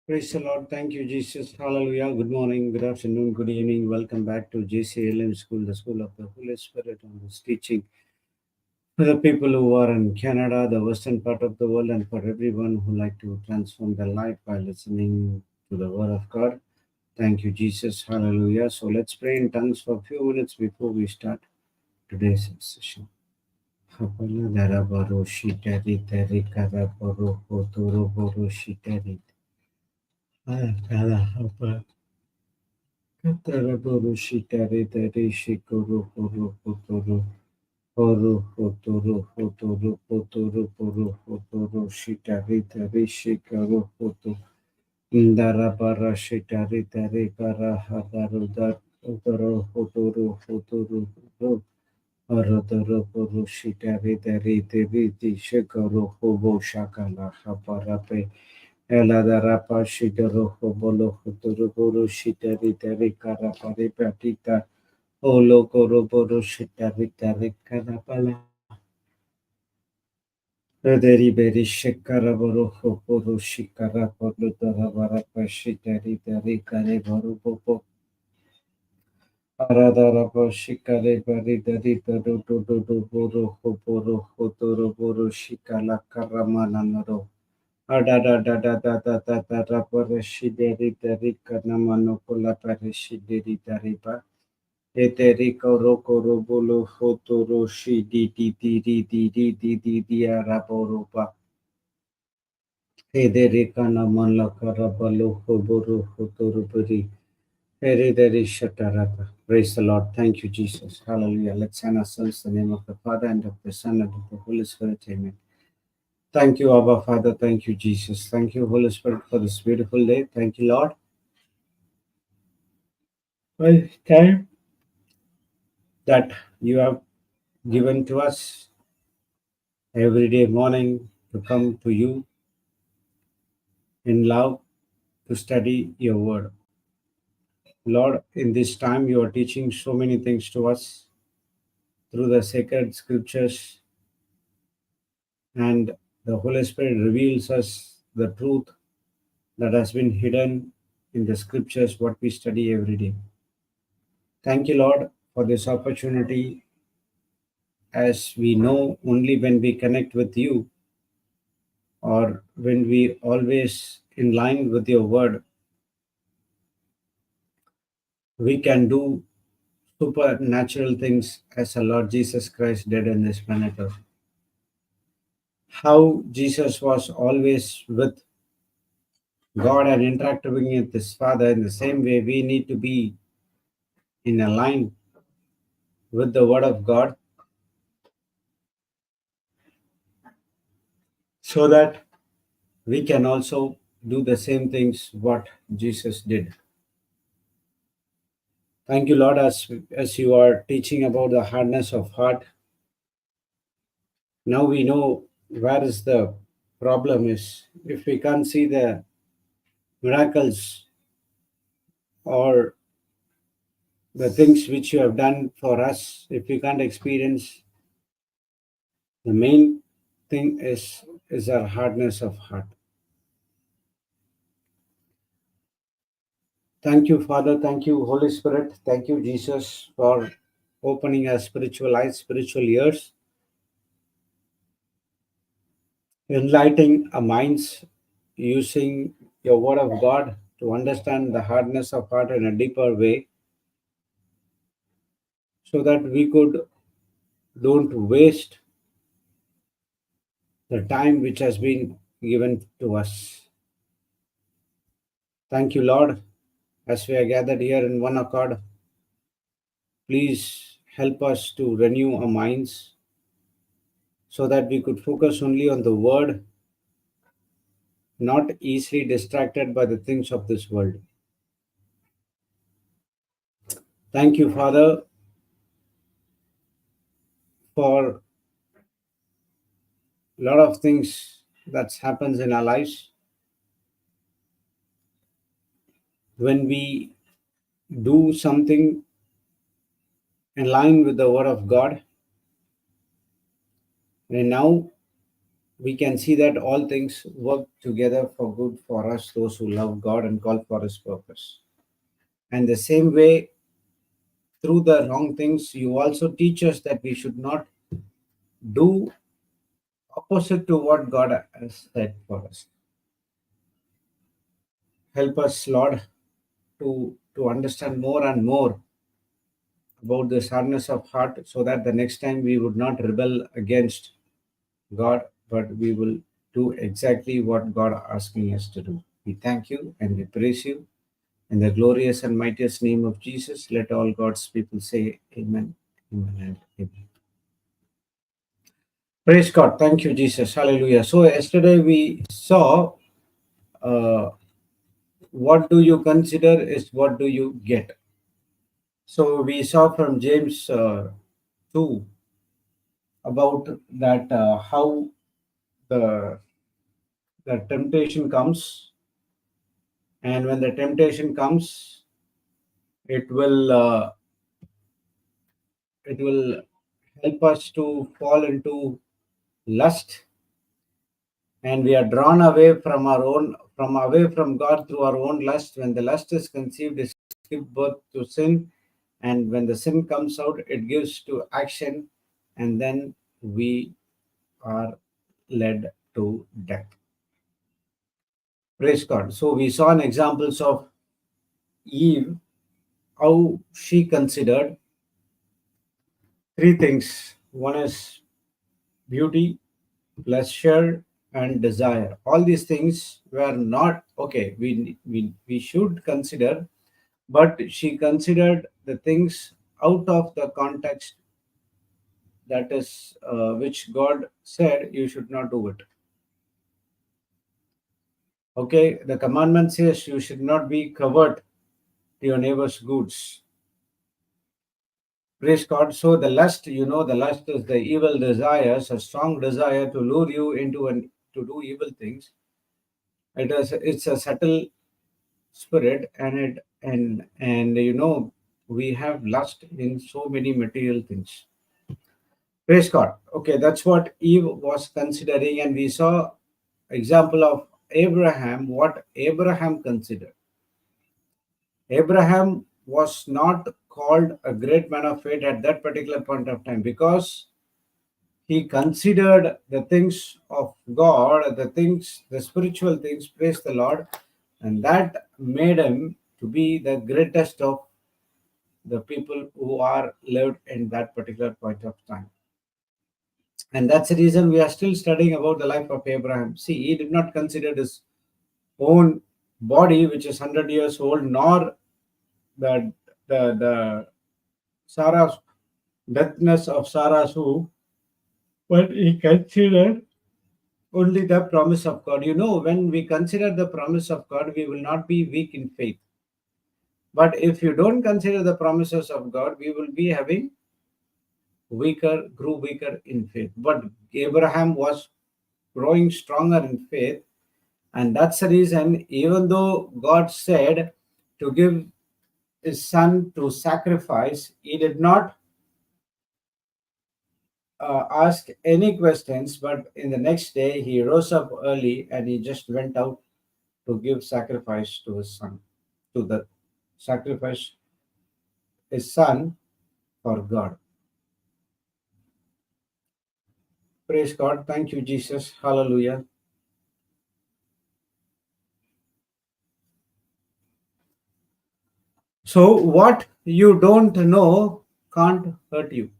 Praise the Lord. Thank you, Jesus. Hallelujah. Good morning, good afternoon, good evening. Welcome back to JCILM School, the School of the Holy Spirit, on this teaching for the people who are in Canada, the western part of the world, and for everyone who like to transform their life by listening to the Word of God. Thank you, Jesus. Hallelujah. So let's pray in tongues for a few minutes before we start today's session. Hapala dara baro shitari tari kara baro kotoro baro shitari. Kara hapa. Katara baro shitari tari shikoro baro kotoro. Horo kotoro kotoro kotoro baro kotoro shitari tari shikoro koto. Indara bara shitari tari kara hadaru dar. Utoro kotoro kotoro. Aradara Borushitari Dari Devi Shikaro Hobo Shakala Haparape Eladarapa Shidaro Hobolo Huturu Shitari Dari Karapari Patita Olo Koroboro Shitari Dari Karapala Deri Beri Shikaraboro Hoporo Shikara Podutara Varapa Shitari Dari Kare Borupo Aradaraba shikale bari dari taru tudu buru hoporo hotoro buru shikala karamana naro. Adada da da da da da da da parashideri dari kanamano kola parashideri dari pa. Eteri koro koro bolo hotoro shidi di di di di di di di di araboro pa. Ederi kanamana karabalo hoboro hotoro bari. Praise the Lord. Thank you, Jesus. Hallelujah. Let's sign ourselves in the name of the Father and of the Son and of the Holy Spirit. Amen. Thank you, Abba Father. Thank you, Jesus. Thank you, Holy Spirit, for this beautiful day. Thank you, Lord. Well, time that you have given to us every day morning to come to you in love to study your word. Lord, in this time you are teaching so many things to us through the sacred scriptures, and the Holy Spirit reveals us the truth that has been hidden in the scriptures, what we study every day. Thank you, Lord, for this opportunity. As we know, only when we connect with you or when we always in line with your word, we can do supernatural things as our Lord Jesus Christ did in this planet Earth. How Jesus was always with God and interacting with his Father, in the same way we need to be in a line with the word of God so that we can also do the same things what Jesus did. Thank you, Lord, as you are teaching about the hardness of heart. Now we know where is the problem is. If we can't see the miracles or the things which you have done for us, if we can't experience, the main thing is our hardness of heart. Thank you, Father. Thank you, Holy Spirit. Thank you, Jesus, for opening our spiritual eyes, spiritual ears, enlightening our minds, using your word of God to understand the hardness of heart in a deeper way, so that we could don't waste the time which has been given to us. Thank you, Lord, as we are gathered here in one accord. Please help us to renew our minds so that we could focus only on the word, not easily distracted by the things of this world. Thank you, Father, for a lot of things that happens in our lives. When we do something in line with the word of God, and now we can see that all things work together for good for us, those who love God and call for His purpose. And the same way, through the wrong things, you also teach us that we should not do opposite to what God has said for us. Help us, Lord, to understand more and more about this hardness of heart, so that the next time we would not rebel against God, but we will do exactly what God is asking us to do. We thank you and we praise you. In the glorious and mightiest name of Jesus, let all God's people say amen, amen, and amen. Praise God. Thank you, Jesus. Hallelujah. So, yesterday we saw uh, what do you consider is what do you get. So, we saw from James 2 about that how the, the temptation comes, and when the temptation comes, it will it will help us to fall into lust, and we are drawn away from our own from away from God through our own lust. When the lust is conceived, it gives birth to sin, and when the sin comes out, it gives to action, and then we are led to death. Praise God. So we saw an examples of Eve, how she considered three things. One is beauty, pleasure, and desire. All these things were not okay. We should consider, but she considered the things out of the context, that is which God said you should not do it. Okay, the commandment says you should not be covered to your neighbor's goods. Praise God. So the lust, the lust is the evil desires, a strong desire to lure you into to do evil things. It's a subtle spirit, and we have lust in so many material things. Praise God. Okay, that's what Eve was considering, and we saw example of Abraham, what Abraham considered. Abraham was not called a great man of faith at that particular point of time, because he considered the things of God, the spiritual things, praise the Lord, and that made him to be the greatest of the people who are lived in that particular point of time. And that's the reason we are still studying about the life of Abraham. See, he did not consider his own body, which is 100 years old, nor the the Sarah's deathness of Sarah's womb, but he considered only the promise of God. When we consider the promise of God, we will not be weak in faith. But if you don't consider the promises of God, we will be having grew weaker in faith. But Abraham was growing stronger in faith, and that's the reason, even though God said to give his son to sacrifice, he did not ask any questions, but in the next day he rose up early and he just went out to give sacrifice to his son, to the sacrifice his son for God. Praise God. Thank you, Jesus. Hallelujah. So, what you don't know can't hurt you.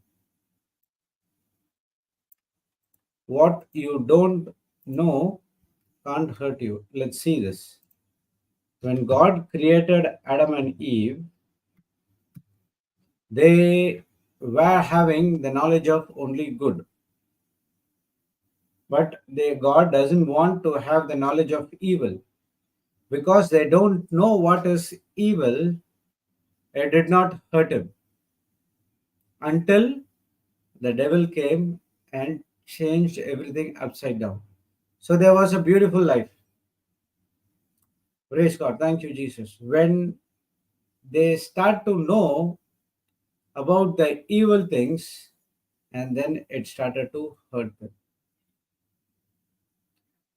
What you don't know can't hurt you. Let's see this. When God created Adam and Eve, they were having the knowledge of only good. But God doesn't want to have the knowledge of evil, because they don't know what is evil. It did not hurt him until the devil came and changed everything upside down. So there was a beautiful life. Praise God. Thank you, Jesus. When they start to know about the evil things, and then it started to hurt them.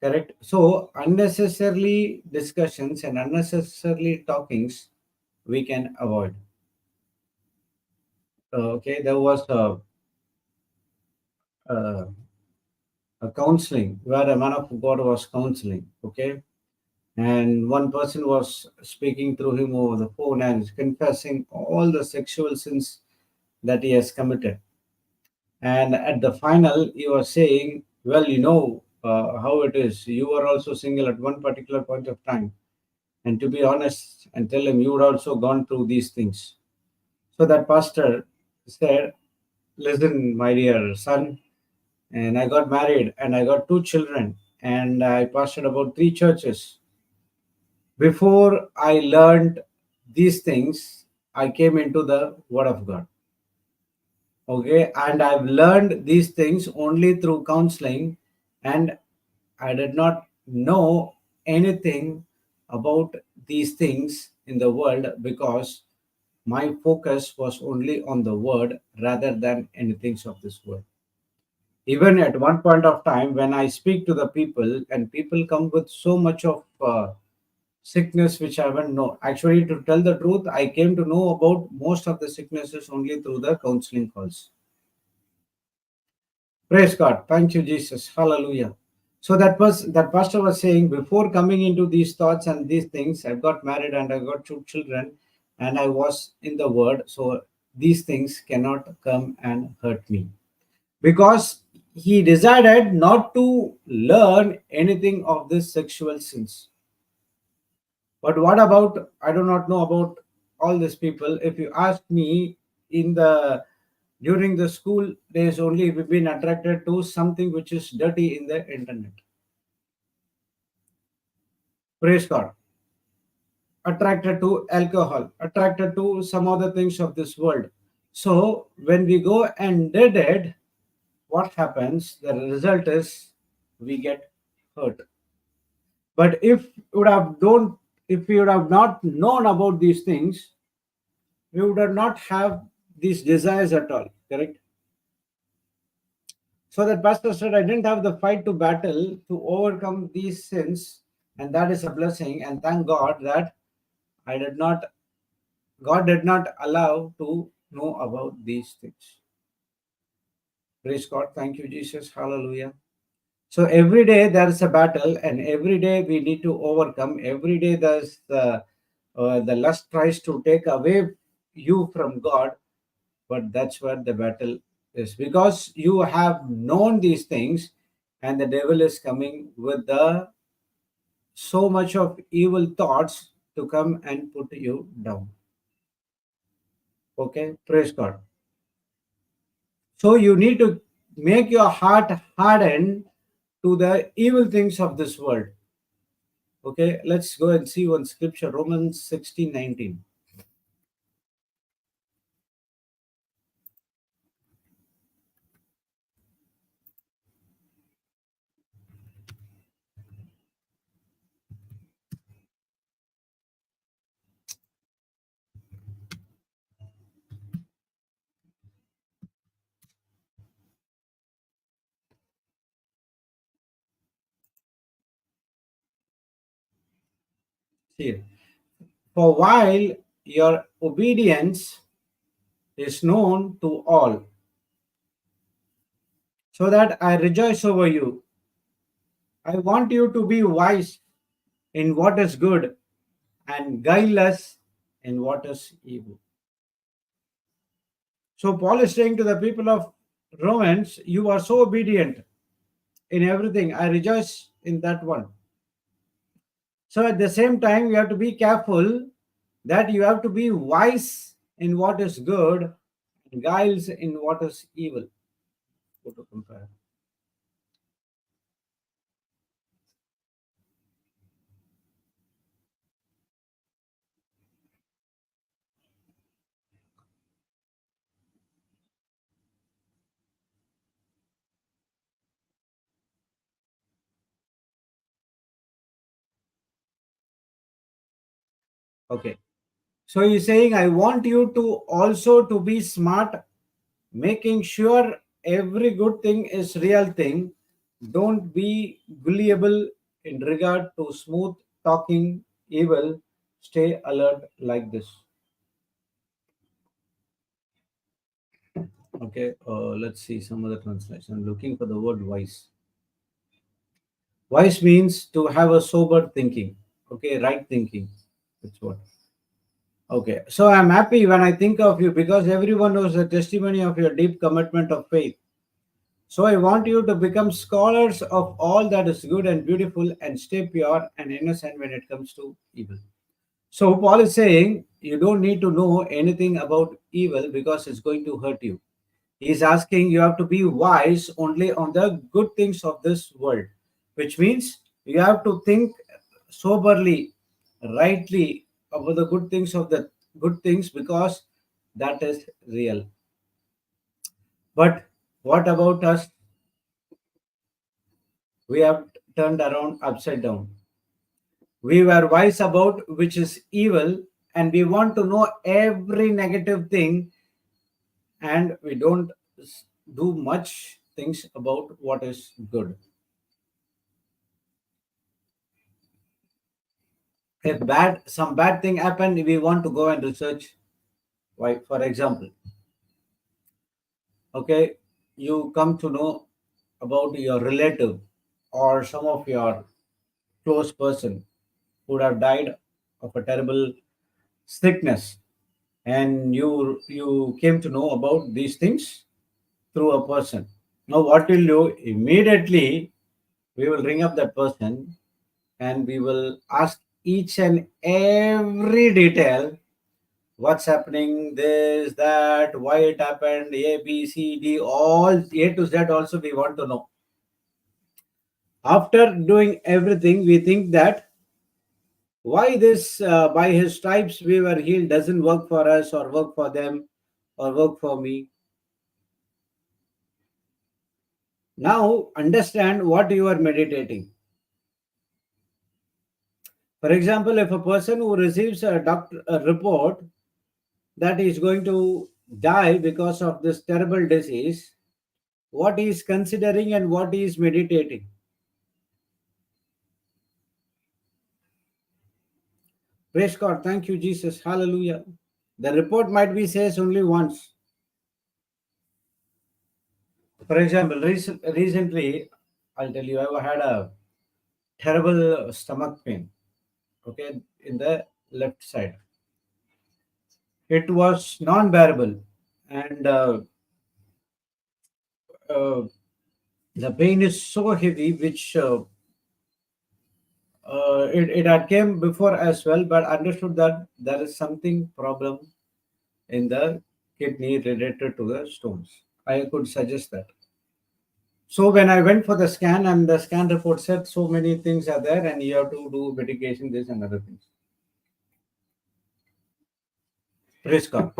Correct. So unnecessarily discussions and unnecessarily talkings we can avoid. Okay, there was a, a counseling where a man of God was counseling. Okay, and one person was speaking through him over the phone and confessing all the sexual sins that he has committed. And at the final, he was saying, "Well, you know how it is. You were also single at one particular point of time, and to be honest, and tell him you would also gone through these things." So that pastor said, "Listen, my dear son, and I got married and I got two children and I pastored about three churches. Before I learned these things, I came into the Word of God. Okay, and I've learned these things only through counseling, and I did not know anything about these things in the world because my focus was only on the Word rather than anything of this world." Even at one point of time, when I speak to the people, and people come with so much of sickness which I haven't know. Actually, to tell the truth, I came to know about most of the sicknesses only through the counseling calls. Praise God. Thank you, Jesus. Hallelujah. So that pastor was saying, before coming into these thoughts and these things, I got married and I got two children, and I was in the Word. So these things cannot come and hurt me, because he decided not to learn anything of this sexual sins. But what about, I do not know about all these people. If you ask me, in the during the school days only, we've been attracted to something which is dirty in the internet. Praise God. Attracted to alcohol, attracted to some other things of this world. So when we go and did it, what happens? The result is we get hurt. But if we would have not known about these things, we would have not have these desires at all. Correct. So that pastor said, I didn't have the fight to battle to overcome these sins, and that is a blessing. And thank God that I did not. God did not allow to know about these things. Praise God. Thank you, Jesus. Hallelujah. So every day there is a battle, and every day we need to overcome. Every day there's the lust tries to take away you from God, but that's where the battle is, because you have known these things, and the devil is coming with the so much of evil thoughts to come and put you down. Okay, praise God. So you need to make your heart harden to the evil things of this world. Okay, let's go and see one scripture, Romans 16:19. See, for while your obedience is known to all, so that I rejoice over you. I want you to be wise in what is good and guileless in what is evil. So Paul is saying to the people of Romans, you are so obedient in everything. I rejoice in that one. So at the same time, you have to be careful that you have to be wise in what is good and guiles in what is evil. Go to compare. Okay. So he's saying, I want you to also to be smart, making sure every good thing is real thing, Don't be gullible in regard to smooth talking evil. Stay alert like this. Okay, let's see some other translation. I'm looking for the word wise. Wise means to have a sober thinking. Okay, right thinking. That's what. Okay, so I'm happy when I think of you because everyone knows the testimony of your deep commitment of faith. So I want you to become scholars of all that is good and beautiful and stay pure and innocent when it comes to evil. So Paul is saying you don't need to know anything about evil because it's going to hurt you. He's asking you have to be wise only on the good things of this world, which means you have to think soberly, rightly about the good things of the good things because that is real. But what about us? We have turned around upside down. We were wise about which is evil, and we want to know every negative thing, and we don't do much things about what is good. If some bad thing happen, we want to go and research why. For example, okay, you come to know about your relative or some of your close person who would have died of a terrible sickness, and you came to know about these things through a person. Now what will you immediately, we will ring up that person and we will ask each and every detail, what's happening, this, that, why it happened, A, B, C, D, all A to Z also we want to know. After doing everything, we think that why this, by his stripes we were healed doesn't work for us or work for them or work for me. Now understand what you are meditating. For example, if a person who receives a report that he is going to die because of this terrible disease, what he is considering and what he is meditating. Praise God. Thank you, Jesus. Hallelujah. The report might be says only once. For example, recently, I'll tell you, I had a terrible stomach pain, okay, in the left side. It was non-bearable, and uh, the pain is so heavy, which it had came before as well, but understood that there is something problem in the kidney related to the stones. I could suggest that. So when I went for the scan and the scan report said so many things are there and you have to do medication, this and other things. Praise God.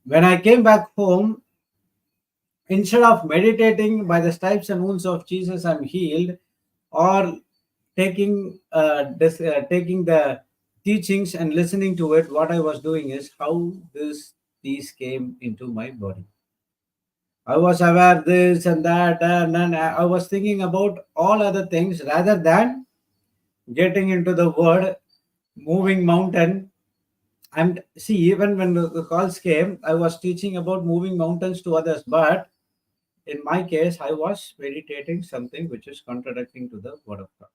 When I came back home, instead of meditating by the stripes and wounds of Jesus, I'm healed, or taking the teachings and listening to it, what I was doing is how these came into my body. I was aware this and that, and then I was thinking about all other things rather than getting into the word moving mountain. And see, even when the calls came, I was teaching about moving mountains to others, but in my case, I was meditating something which is contradicting to the word of God.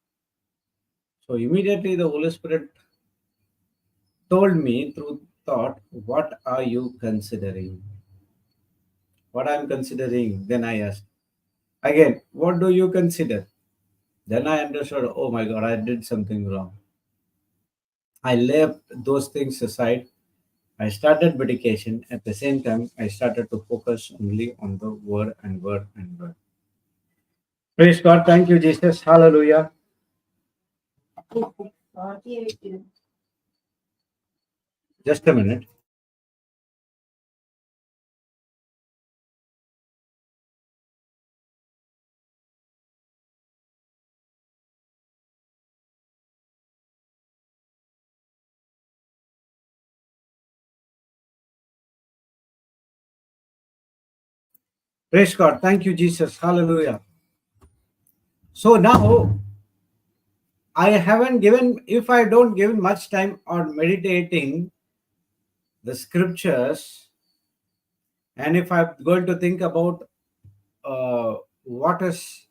So immediately the Holy Spirit told me through thought, what are you considering? What I'm considering? Then I asked again, what do you consider? Then I understood, oh my God, I did something wrong. I left those things aside. I started medication. At the same time, I started to focus only on the word and word and word. Praise God. Thank you, Jesus. Hallelujah. Just a minute. Praise God. Thank you, Jesus. Hallelujah. So now I haven't given, if I don't give much time on meditating the scriptures, and if I'm going to think about what is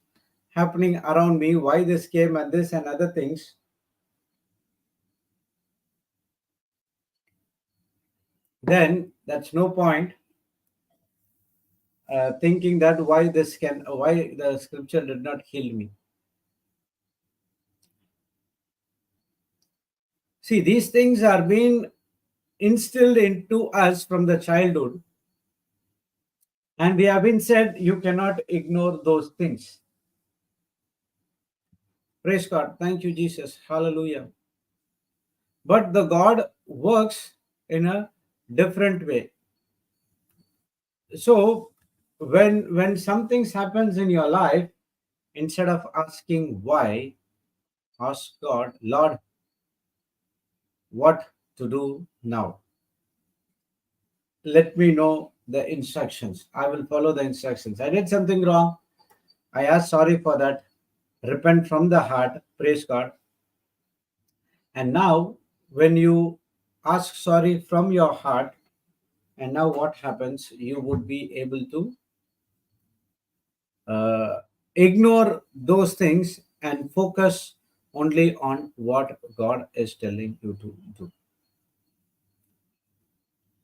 happening around me, why this came and this and other things, then that's no point thinking that why the scripture did not heal me. See, these things are being instilled into us from the childhood, and we have been said you cannot ignore those things. Praise God. Thank you, Jesus. Hallelujah. But the God works in a different way. So when something happens in your life, instead of asking why, ask God, Lord, what to do now? Let me know the instructions. I will follow the instructions. I did something wrong. I ask sorry for that. Repent from the heart. Praise God. And now, when you ask sorry from your heart, and now what happens? You would be able to uh, ignore those things and focus only on what God is telling you to do.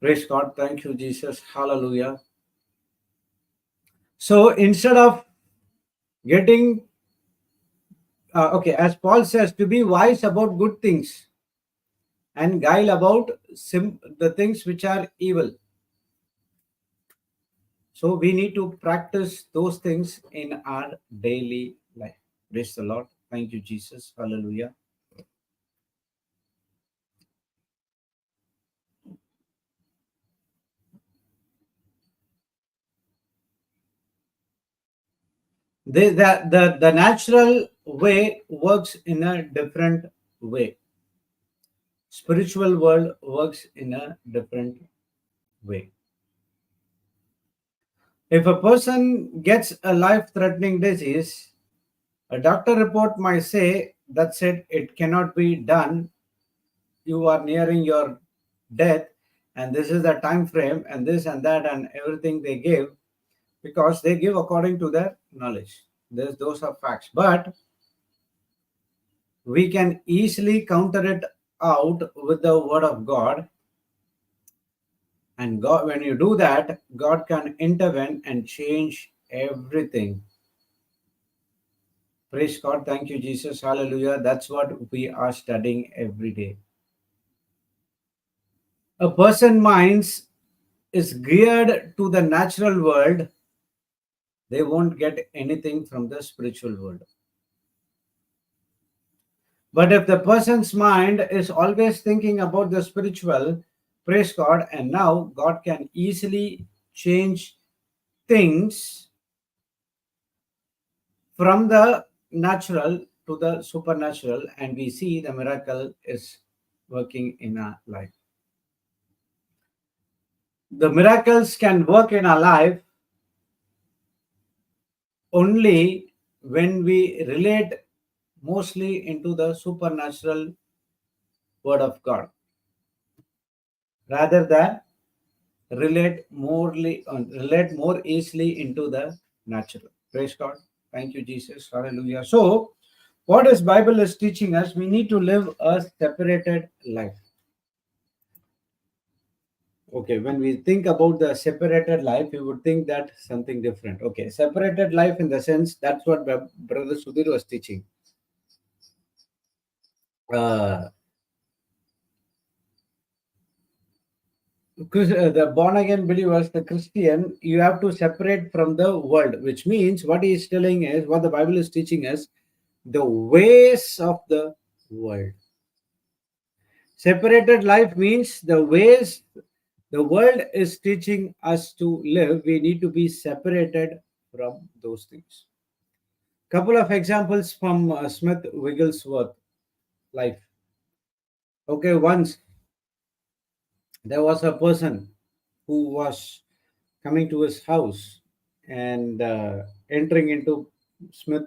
Praise God. Thank you, Jesus. Hallelujah. So instead of getting, okay, as Paul says, to be wise about good things and guile about the things which are evil. So we need to practice those things in our daily life. Praise the Lord. Thank you, Jesus. Hallelujah. The natural way works in a different way. Spiritual world works in a different way. If a person gets a life-threatening disease, a doctor report might say that's it cannot be done. You are nearing your death, and this is the time frame, and this and that, and everything they give, because they give according to their knowledge. Those are facts. But we can easily counter it out with the word of God. And God, when you do that, God can intervene and change everything. Praise God. Thank you, Jesus. Hallelujah. That's what we are studying every day. A person minds is geared to the natural world, they won't get anything from the spiritual world. But if the person's mind is always thinking about the spiritual, praise God, and now God can easily change things from the natural to the supernatural, and we see the miracle is working in our life. The miracles can work in our life only when we relate mostly into the supernatural word of God rather than relate more easily into the natural. Praise God. Thank you, Jesus. Hallelujah. So what is Bible is teaching us, we need to live a separated life. Okay, when we think about the separated life, we would think that something different. Okay, separated life in the sense that's what Brother Sudhir was teaching. Uh, the born again believers, the Christian, you have to separate from the world, which means what he is telling is, what the Bible is teaching us, the ways of the world. Separated life means the ways the world is teaching us to live, we need to be separated from those things. Couple of examples from Smith Wigglesworth life. Okay, once there was a person who was coming to his house and entering into Smith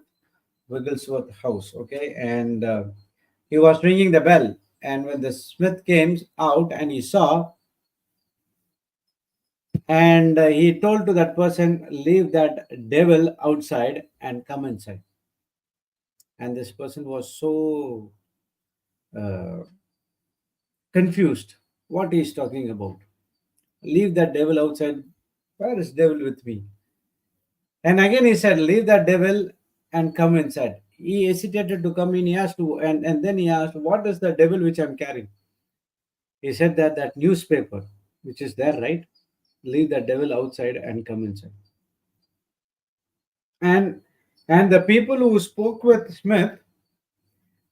Wigglesworth house. Okay, and he was ringing the bell, and when the smith came out and he saw, and he told to that person, leave that devil outside and come inside. And this person was so uh, confused what he's talking about. Leave that devil outside. Where is devil with me? And again he said, leave that devil and come inside. He hesitated to come in. He asked, and then he asked, what is the devil which I'm carrying? He said that newspaper, which is there, right? Leave the devil outside and come inside. And the people who spoke with Smith,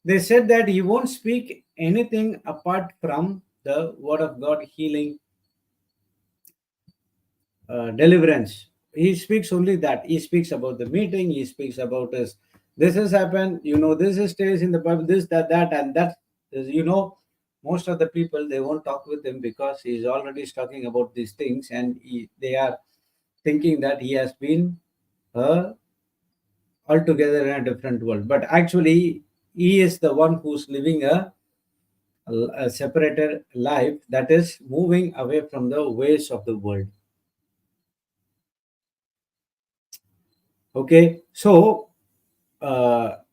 they said that he won't speak anything apart from the word of God, healing, deliverance. He speaks only that. He speaks about the meeting. He speaks about this. This has happened. This is stays in the Bible. This, that, and that. Most of the people, they won't talk with him because he's already talking about these things, and they are thinking that he has been uh, altogether in a different world. But actually, he is the one who's living a separated life, that is moving away from the ways of the world. Okay, so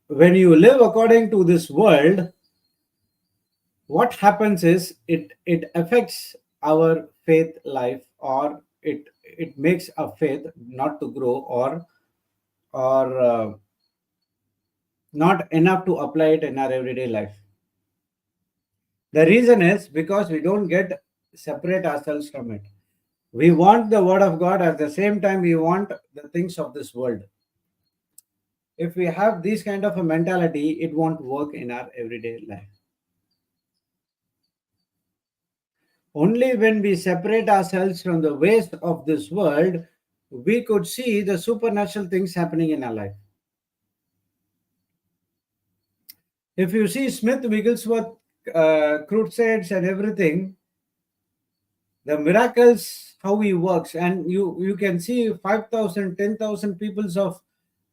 when you live according to this world, what happens is it affects our faith life, or it makes our faith not to grow, or not enough to apply it in our everyday life. The reason is because we don't get separate ourselves from it. We want the word of God, at the same time we want the things of this world. If we have this kind of a mentality, it won't work in our everyday life. Only when we separate ourselves from the ways of this world, we could see the supernatural things happening in our life. If you see Smith Wigglesworth crusades and everything, the miracles, how he works, and you can see 5,000, 10,000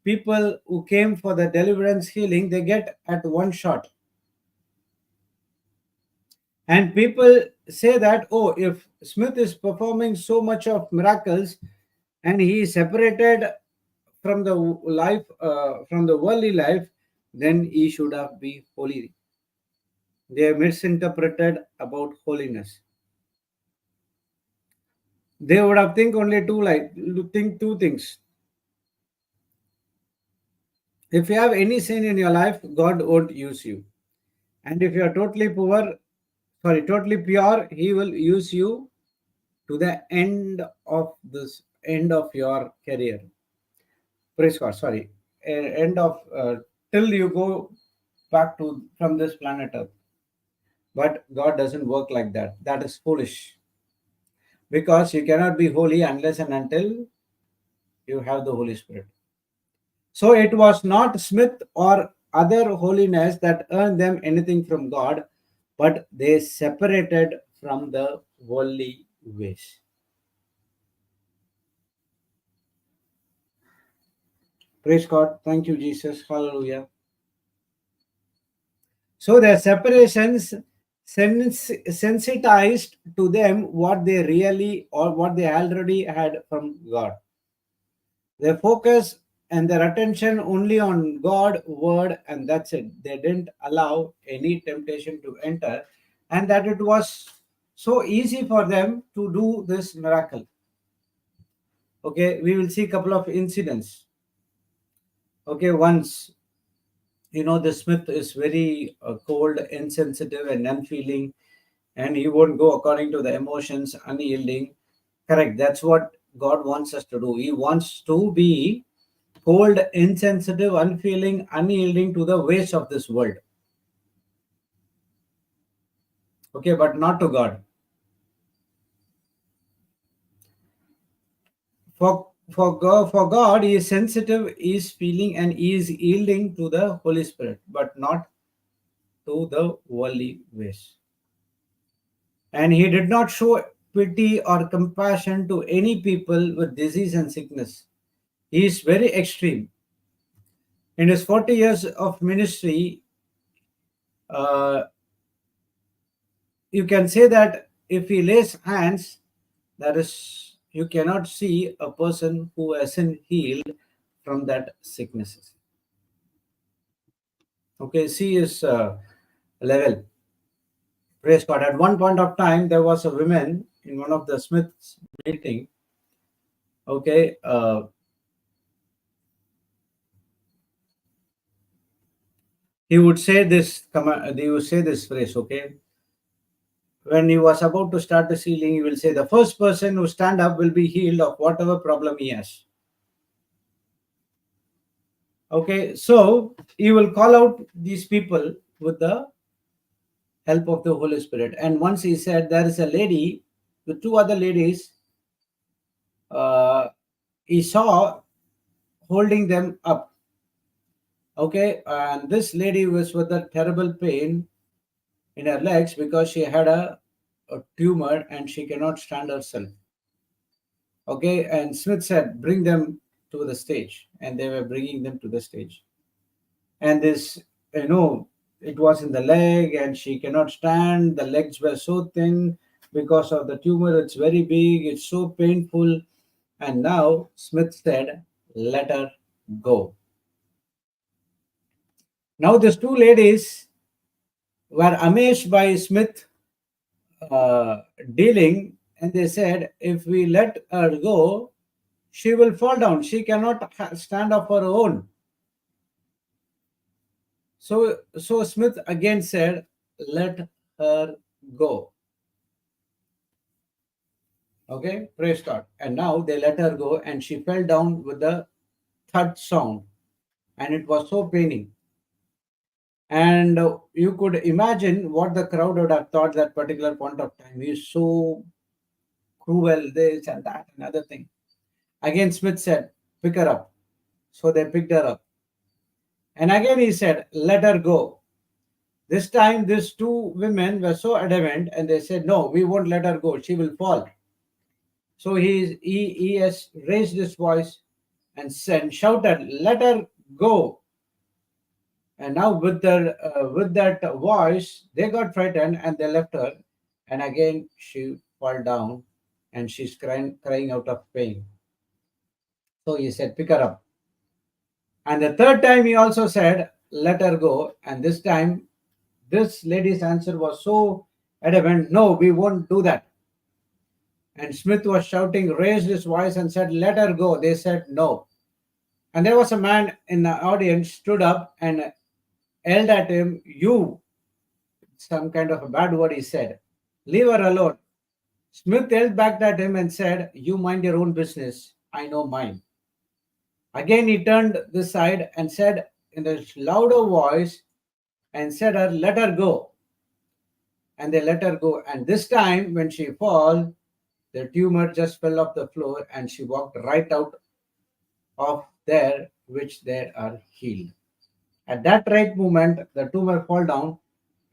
people who came for the deliverance healing, they get at one shot. And people say that, oh, if Smith is performing so much of miracles and he is separated from the life, from the worldly life, then he should have been holy. They misinterpreted about holiness. They would have think two things. If you have any sin in your life, God won't use you. And if you are totally pure, he will use you to the end of your career. Praise God, sorry. End of till you go back to from this planet Earth. But God doesn't work like that. That is foolish. Because you cannot be holy unless and until you have the Holy Spirit. So it was not Smith or other holiness that earned them anything from God, but they separated from the worldly ways. Praise God. Thank you, Jesus. Hallelujah. So their separations sensitized to them what they really or what they already had from God. They focus and their attention only on God, word, and that's it. They didn't allow any temptation to enter, and that it was so easy for them to do this miracle. Okay, we will see a couple of incidents. Okay, once, the smith is very cold, insensitive, and unfeeling, and he won't go according to the emotions, unyielding. Correct, that's what God wants us to do. He wants to be cold, insensitive, unfeeling, unyielding to the ways of this world. Okay, but not to God. For God, he is sensitive, he is feeling, and he is yielding to the Holy Spirit, but not to the worldly ways. And he did not show pity or compassion to any people with disease and sickness. He is very extreme. In his 40 years of ministry, uh, you can say that if he lays hands, that is, you cannot see a person who hasn't healed from that sicknesses. Okay, see his level. Praise God. At one point of time, there was a woman in one of the Smith's meeting. Okay, he would say this command. He would say this phrase. Okay, when he was about to start the healing, he will say, "The first person who stand up will be healed of whatever problem he has." Okay, so he will call out these people with the help of the Holy Spirit. And once he said, there is a lady with two other ladies. He saw holding them up. Okay, and this lady was with a terrible pain in her legs because she had a tumor and she cannot stand herself. Okay, and Smith said, bring them to the stage, and they were bringing them to the stage. And this, it was in the leg, and she cannot stand. The legs were so thin because of the tumor. It's very big. It's so painful. And now Smith said, let her go. Now these two ladies were amazed by Smith dealing, and they said, if we let her go, she will fall down. She cannot stand up for her own. So Smith again said, let her go. Okay, praise God. And now they let her go, and she fell down with the thud sound, and it was so paining. And you could imagine what the crowd would have thought that particular point of time. He's so cruel, this and that, and other thing. Again, Smith said, pick her up. So they picked her up. And again he said, let her go. This time, these two women were so adamant, and they said, no, we won't let her go. She will fall. So he has raised his voice and said, shouted, let her go. And now with that voice, they got frightened and they left her. And again, she fell down and she's crying out of pain. So he said, pick her up. And the third time he also said, let her go. And this time, this lady's answer was so adamant, no, we won't do that. And Smith was shouting, raised his voice and said, let her go. They said, no. And there was a man in the audience stood up and yelled at him, you, some kind of a bad word he said, leave her alone. Smith yelled back at him and said, you mind your own business. I know mine. Again, he turned this side and said in a louder voice and said, her, let her go. And they let her go. And this time, when she fell, the tumor just fell off the floor and she walked right out of there, which they are healed. At that right moment, the tumor fell down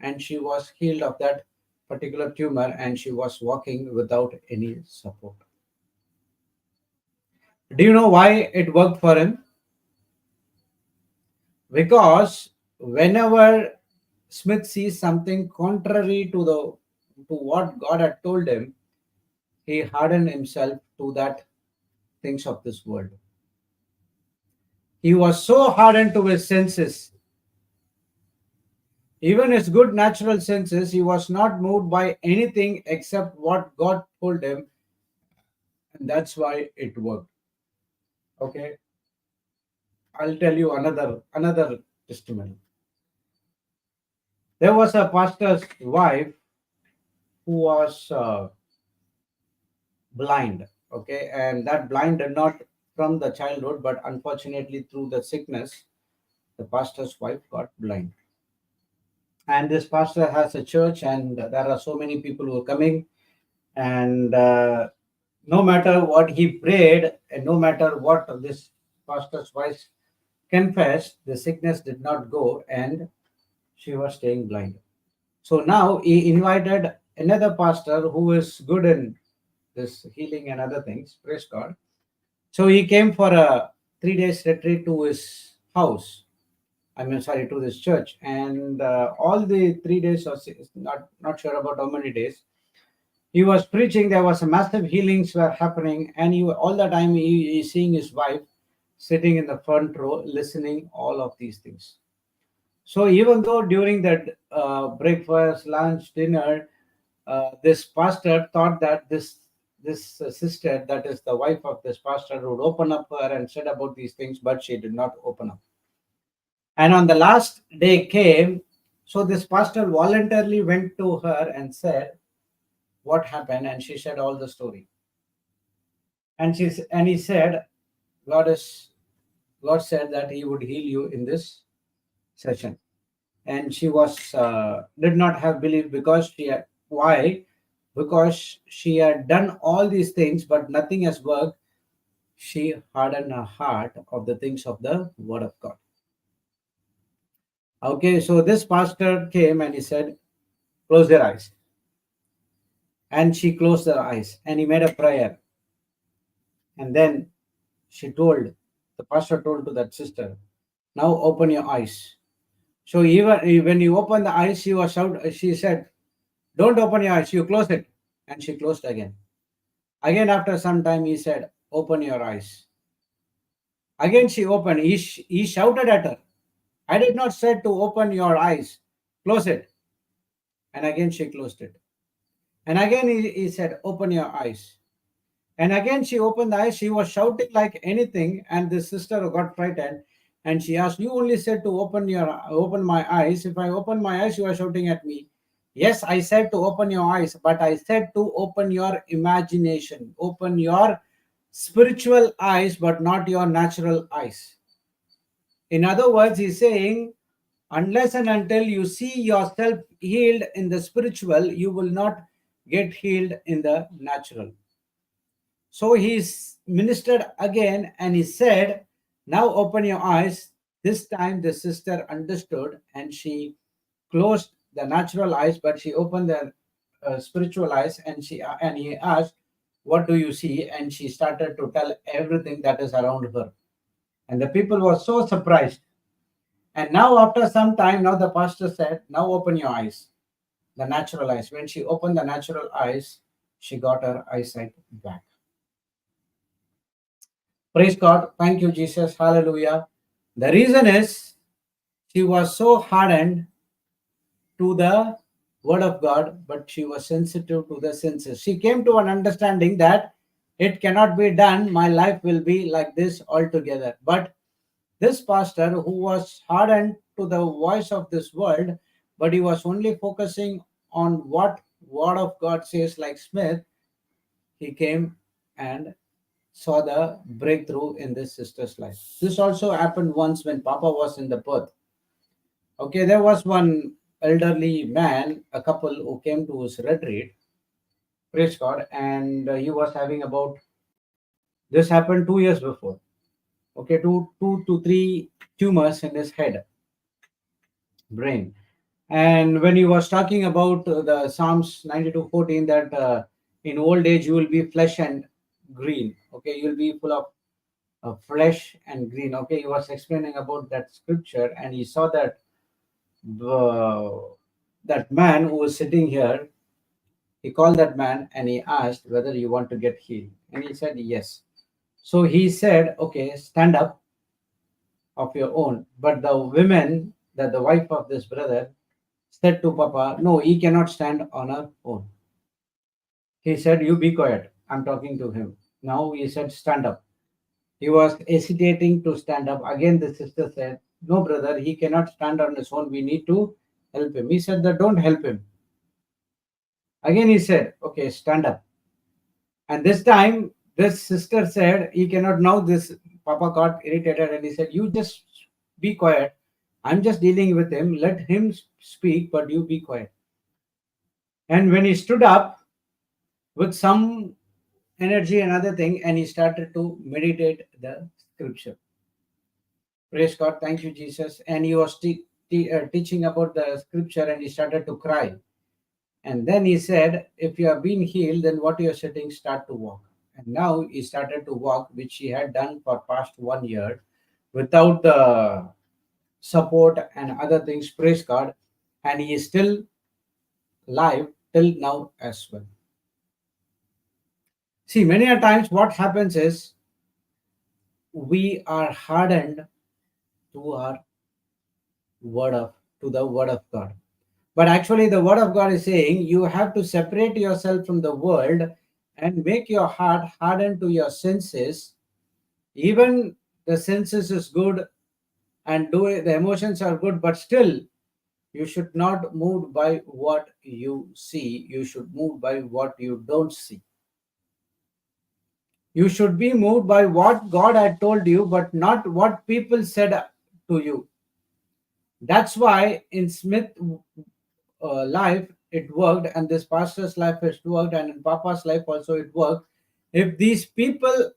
and she was healed of that particular tumor and she was walking without any support. Do you know why it worked for him? Because whenever Smith sees something contrary to what God had told him, he hardened himself to that things of this world. He was so hardened to his senses. Even his good natural senses, he was not moved by anything except what God told him. And that's why it worked. Okay. I'll tell you another testimony. There was a pastor's wife who was blind. Okay. And that blind did not from the childhood, but unfortunately through the sickness, the pastor's wife got blind. And this pastor has a church, and there are so many people who are coming, and no matter what he prayed and no matter what this pastor's wife confessed, the sickness did not go and she was staying blind. So now he invited another pastor who is good in this healing and other things. Praise God. So he came for a 3 days retreat to his house. to this church. And all the 3 days, or not sure about how many days, he was preaching. There was a massive healings were happening, and all the time he seeing his wife sitting in the front row, listening all of these things. So even though during that breakfast, lunch, dinner, this pastor thought that this sister, that is the wife of this pastor, would open up her and said about these things, but she did not open up. And on the last day came, so this pastor voluntarily went to her and said what happened, and she said all the story. And he said, God said that He would heal you in this session. And she was did not have belief, because why? Because she had done all these things, but nothing has worked. She hardened her heart of the things of the Word of God. Okay, so this pastor came and he said, close their eyes. And she closed her eyes, and he made a prayer. And then the pastor told to that sister, now open your eyes. So even when you open the eyes, she said, don't open your eyes, you close it. And she closed again. Again, after some time, he said, open your eyes. Again, she opened. He shouted at her, I did not say to open your eyes, close it. And again, she closed it. And again, he said, open your eyes. And again, she opened the eyes. She was shouting like anything. And the sister got frightened. And she asked, you only said to open my eyes. If I open my eyes, you are shouting at me. Yes, I said to open your eyes, but I said to open your imagination, open your spiritual eyes, but not your natural eyes. In other words, he's saying, unless and until you see yourself healed in the spiritual, you will not get healed in the natural. So he ministered again, and he said, now open your eyes. This time the sister understood, and she closed the natural eyes, but she opened the spiritual eyes, and he asked, what do you see? And she started to tell everything that is around her. And the people were so surprised. And now after some time, now the pastor said, now open your eyes, the natural eyes. When she opened the natural eyes, she got her eyesight back. Praise God. Thank you, Jesus. Hallelujah. The reason is she was so hardened to the Word of God, but she was sensitive to the senses. She came to an understanding that it cannot be done. My life will be like this altogether. But this pastor, who was hardened to the voice of this world, but he was only focusing on what Word of God says, like Smith, he came and saw the breakthrough in this sister's life. This also happened once when Papa was in the Perth. Okay, there was one elderly man, a couple who came to his retreat, praise God, and he was having about, this happened 2 years before. Okay, two to three tumors in his head, brain. And when he was talking about the Psalms 92:14, that in old age you will be flesh and green. Okay, you'll be full of flesh and green. Okay, he was explaining about that scripture, and he saw that that man who was sitting here. He called that man and he asked whether you want to get healed, and he said yes. So he said, okay, stand up of your own. But the women, that the wife of this brother, said to Papa, no, he cannot stand on her own. He said, you be quiet, I'm talking to him. Now he said, stand up. He was hesitating to stand up. Again the sister said, no brother, he cannot stand on his own, we need to help him. He said that don't help him. Again he said, okay, stand up. And this time this sister said, he cannot. Now this Papa got irritated and he said, you just be quiet, I'm just dealing with him, let him speak, but you be quiet. And when he stood up with some energy, another thing, and he started to meditate the scripture. Praise God. Thank you, Jesus. And he was teaching about the scripture, and he started to cry. And then he said, if you have been healed, then what you're sitting, start to walk. And now he started to walk, which he had done for past 1 year without the support and other things, praise God, and he is still live till now as well. See, many a times what happens is we are hardened to our word of to the word of God. But actually the word of God is saying you have to separate yourself from the world and make your heart hardened to your senses. Even the senses is good and the emotions are good, but still you should not move by what you see. You should move by what you don't see. You should be moved by what God had told you, but not what people said to you. That's why in Smith life it worked, and this pastor's life has worked, and in Papa's life also it worked. If these people,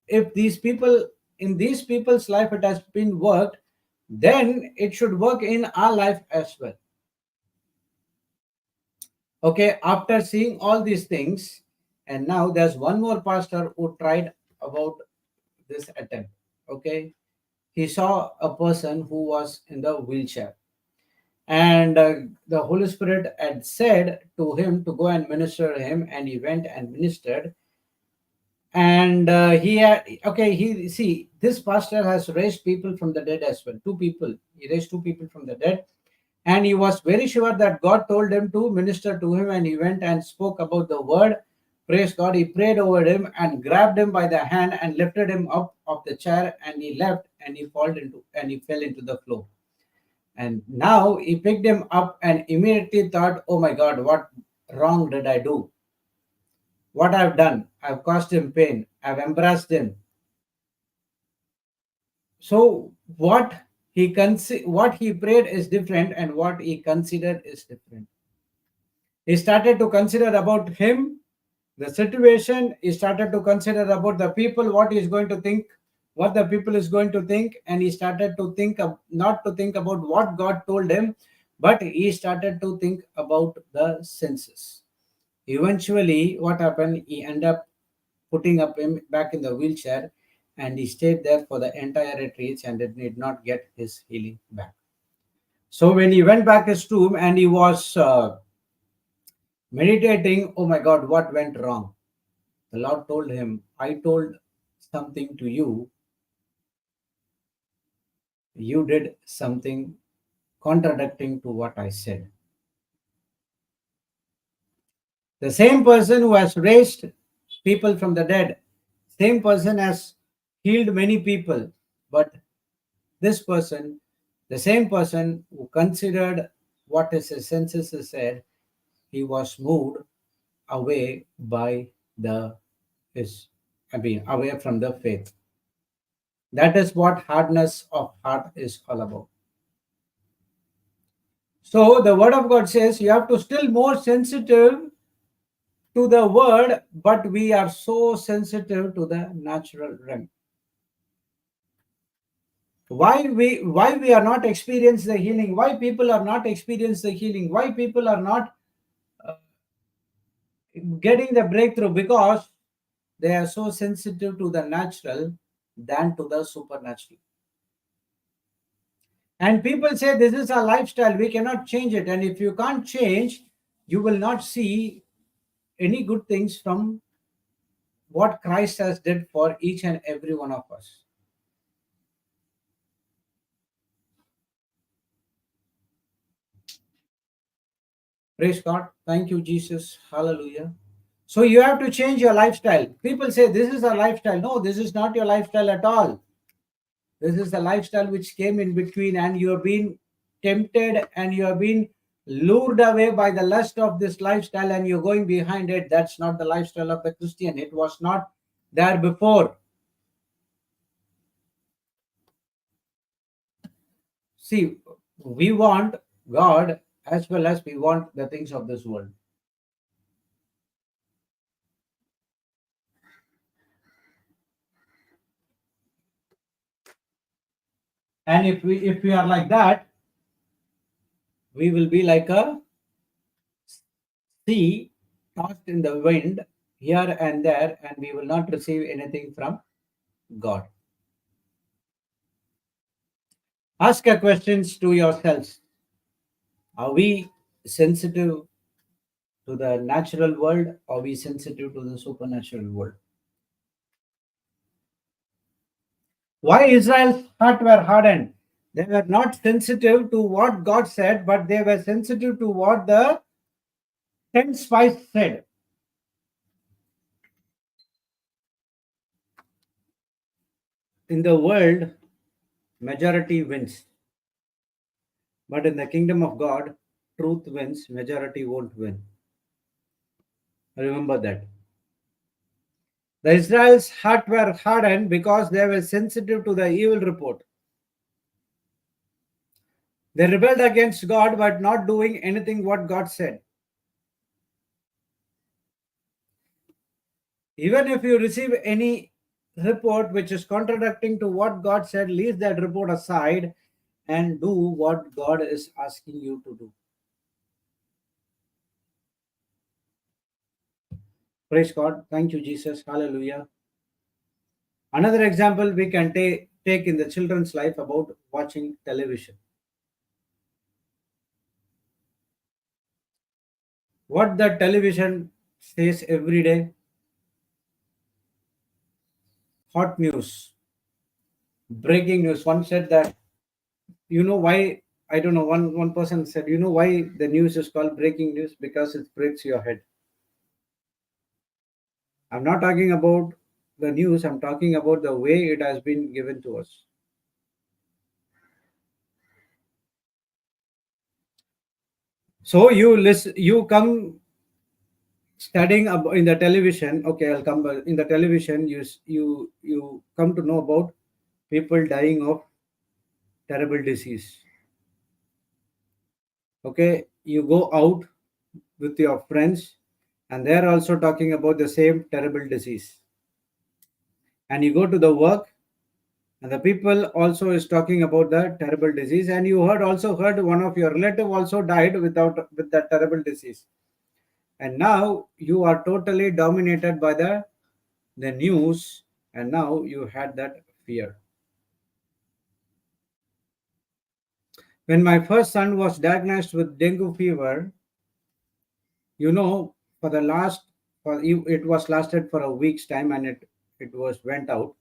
if these people, in these people's life it has been worked, then it should work in our life as well. Okay, after seeing all these things, and now there's one more pastor who tried about this attempt. Okay, he saw a person who was in the wheelchair, and the Holy Spirit had said to him to go and minister to him, and he went and ministered. And he had, okay, he see this pastor has raised people from the dead as well. Two people, he raised two people from the dead, and he was very sure that God told him to minister to him, and he went and spoke about the word. Praise God. He prayed over him and grabbed him by the hand and lifted him up of the chair, and he left, and he fell into the floor. And now he picked him up and immediately thought, oh my God, what wrong did I do? What I've done? I've caused him pain. I've embarrassed him. So what he prayed is different, and what he considered is different. He started to consider about him, the situation. He started to consider about the people, what he's going to think, what the people is going to think, and he started to think of, not to think about what God told him, but he started to think about the senses. Eventually, what happened? He ended up putting up him back in the wheelchair, and he stayed there for the entire retreat and did not get his healing back. So when he went back his room and he was meditating, oh my God, what went wrong? The Lord told him, I told something to you. You did something contradicting to what I said. The same person who has raised people from the dead, same person has healed many people, but this person, the same person who considered what his senses said, he was moved away by the his, away from the faith. That is what hardness of heart is all about. So the word of God says you have to still more sensitive to the word, but we are so sensitive to the natural realm. Why we are not experience the healing? Why people are not experience the healing? Why people are not uh, getting the breakthrough? Because they are so sensitive to the natural than to the supernatural. And people say this is our lifestyle, we cannot change it. And if you can't change, you will not see any good things from what Christ has did for each and every one of us. Praise God. Thank you, Jesus. Hallelujah. So you have to change your lifestyle. People say this is a lifestyle. No, this is not your lifestyle at all. This is the lifestyle which came in between, and you have been tempted and you have been lured away by the lust of this lifestyle, and you're going behind it. That's not the lifestyle of the Christian. It was not there before. See, we want God as well as we want the things of this world. And if we are like that, we will be like a sea tossed in the wind here and there, and we will not receive anything from God. Ask a questions to yourselves. Are we sensitive to the natural world? Or are we sensitive to the supernatural world? Why Israel's heart were hardened? They were not sensitive to what God said, but they were sensitive to what the 10 spies said. In the world, majority wins. But in the kingdom of God, truth wins, majority won't win. Remember that. The Israel's heart were hardened because they were sensitive to the evil report. They rebelled against God but not doing anything what God said. Even if you receive any report which is contradicting to what God said, leave that report aside and do what God is asking you to do. Praise God. Thank you, Jesus. Hallelujah. Another example we can take in the children's life about watching television. What the television says every day? Hot news, breaking news. One said that, you know why? I don't know. One person said, you know why the news is called breaking news? Because it breaks your head. I'm not talking about the news. I'm talking about the way it has been given to us. So you listen. You come studying in the television. Okay, I'll come in the television. You come to know about people dying of terrible disease. Okay, you go out with your friends and they're also talking about the same terrible disease, and you go to the work and the people also is talking about the terrible disease, and you heard one of your relative also died with that terrible disease, and now you are totally dominated by the news, and now you had that fear. When my first son was diagnosed with dengue fever, you know, for the last it was lasted for a week's time, and it was went out.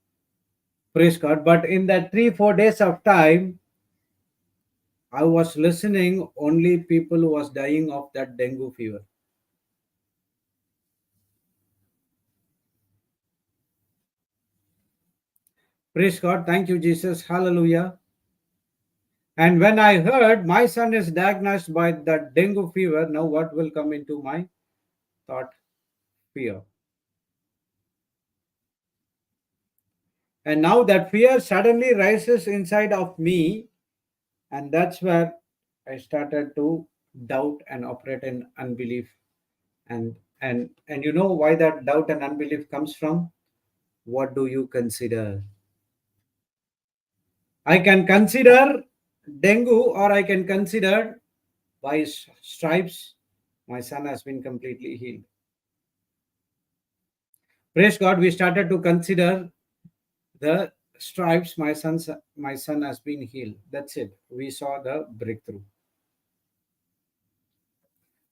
Praise God. But in that 3 4 days of time, I was listening only people who was dying of that dengue fever. Praise God. Thank you, Jesus. Hallelujah. And when I heard my son is diagnosed by that dengue fever, now what will come into my thought? Fear. And now that fear suddenly rises inside of me, and that's where I started to doubt and operate in unbelief. And you know why that doubt and unbelief comes from? What do you consider? I can consider dengue, or I can consider by stripes my son has been completely healed. Praise God, we started to consider the stripes my son has been healed. That's it. We saw the breakthrough.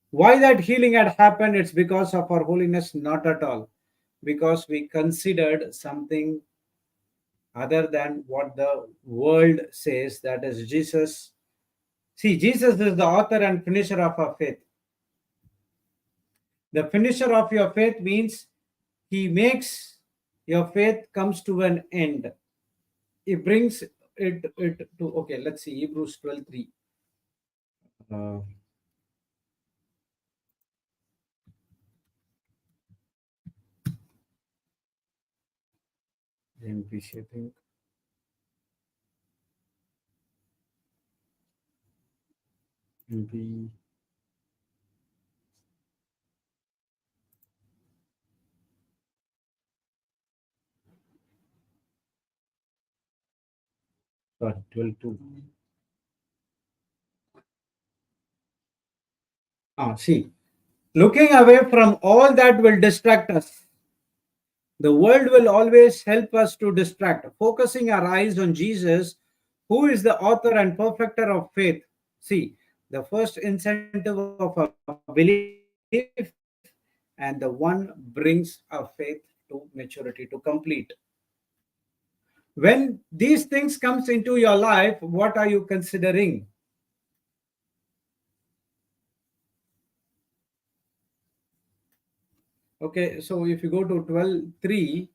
Why that healing had happened? It's because of our holiness, not at all. Because we considered something other than what the world says, that is Jesus. See, Jesus is the author and finisher of our faith. The finisher of your faith means he makes your faith comes to an end. He brings it to, okay, let's see, Hebrews 12:3. Uh, MPC, I think. MP, 12:2. See, looking away from all that will distract us. The world will always help us to distract. Focusing our eyes on Jesus Who is the author and perfecter of faith? See, the first incentive of a belief, and the one brings a faith to maturity, to complete. When these things comes into your life, what are you considering? Okay, so if you go to 12:3,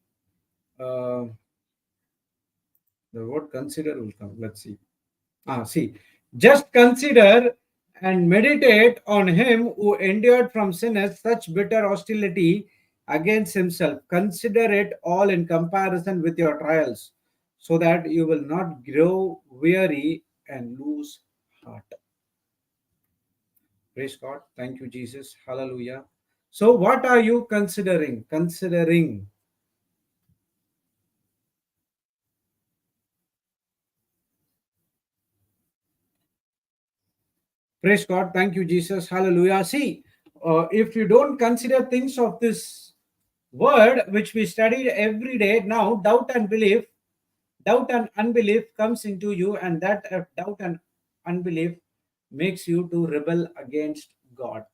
uh, the word consider will come. Let's see. See, just consider and meditate on him who endured from sinners such bitter hostility against himself. Consider it all in comparison with your trials, so that you will not grow weary and lose heart. Praise God. Thank you, Jesus. Hallelujah. So, what are you considering? Considering. Praise God. Thank you, Jesus. Hallelujah. See, if you don't consider things of this word which we studied every day, now doubt and unbelief comes into you, and that doubt and unbelief makes you to rebel against God.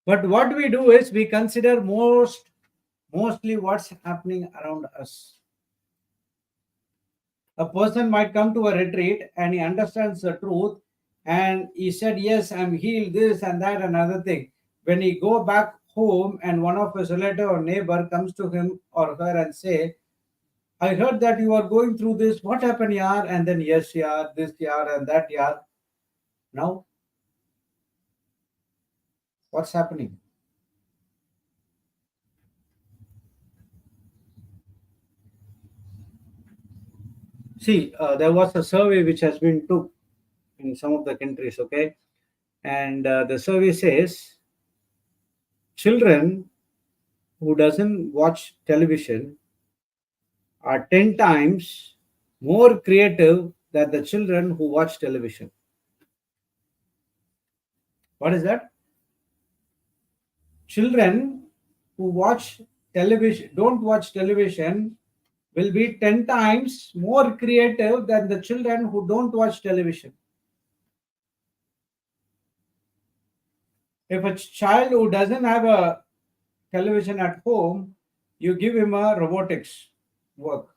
But what we do is we consider mostly what's happening around us. A person might come to a retreat and he understands the truth, and he said, yes, I'm healed, this and that, another thing. When he go back home and one of his relative or neighbor comes to him or her and say, I heard that you are going through this, what happened, yaar? And then, yes, yaar, this yaar and that yaar. Now what's happening? See, there was a survey which has been took in some of the countries, okay, and the survey says children who doesn't watch television are 10 times more creative than the children who watch television. What is that? Children who watch television, don't watch television, will be 10 times more creative than the children who don't watch television. If a child who doesn't have a television at home, you give him a robotics work,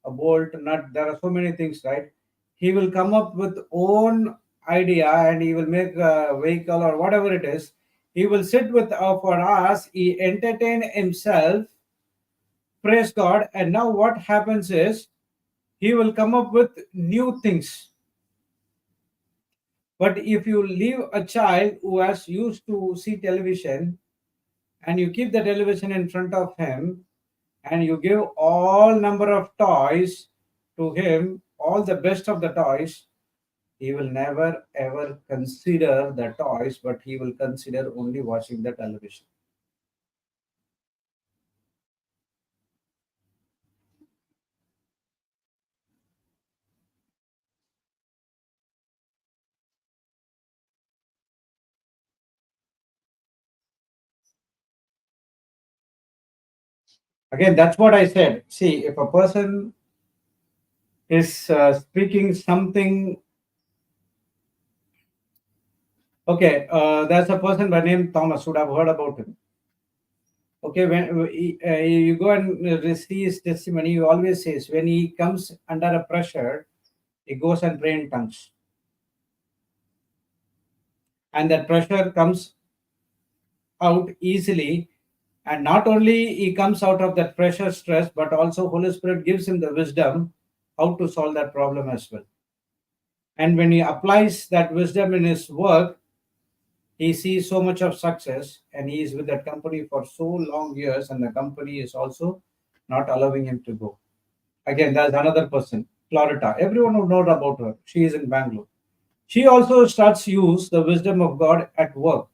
a bolt, nut, there are so many things, right? He will come up with own idea and he will make a vehicle or whatever it is. He will sit with for us, he entertain himself, praise God, and now what happens is he will come up with new things. But if you leave a child who has used to see television and you keep the television in front of him and you give all number of toys to him, all the best of the toys, he will never ever consider the toys, but he will consider only watching the television. Again, that's what I said. See, if a person is speaking something, okay, there's a person by name Thomas, would have heard about him. Okay, when you go and see his testimony, he always says when he comes under a pressure, he goes and pray in tongues, and that pressure comes out easily. And not only he comes out of that pressure stress, but also Holy Spirit gives him the wisdom how to solve that problem as well. And when he applies that wisdom in his work, he sees so much of success, and he is with that company for so long years, and the company is also not allowing him to go. Again, there's another person, Florida. Everyone would know about her. She is in Bangalore. She also starts use the wisdom of God at work.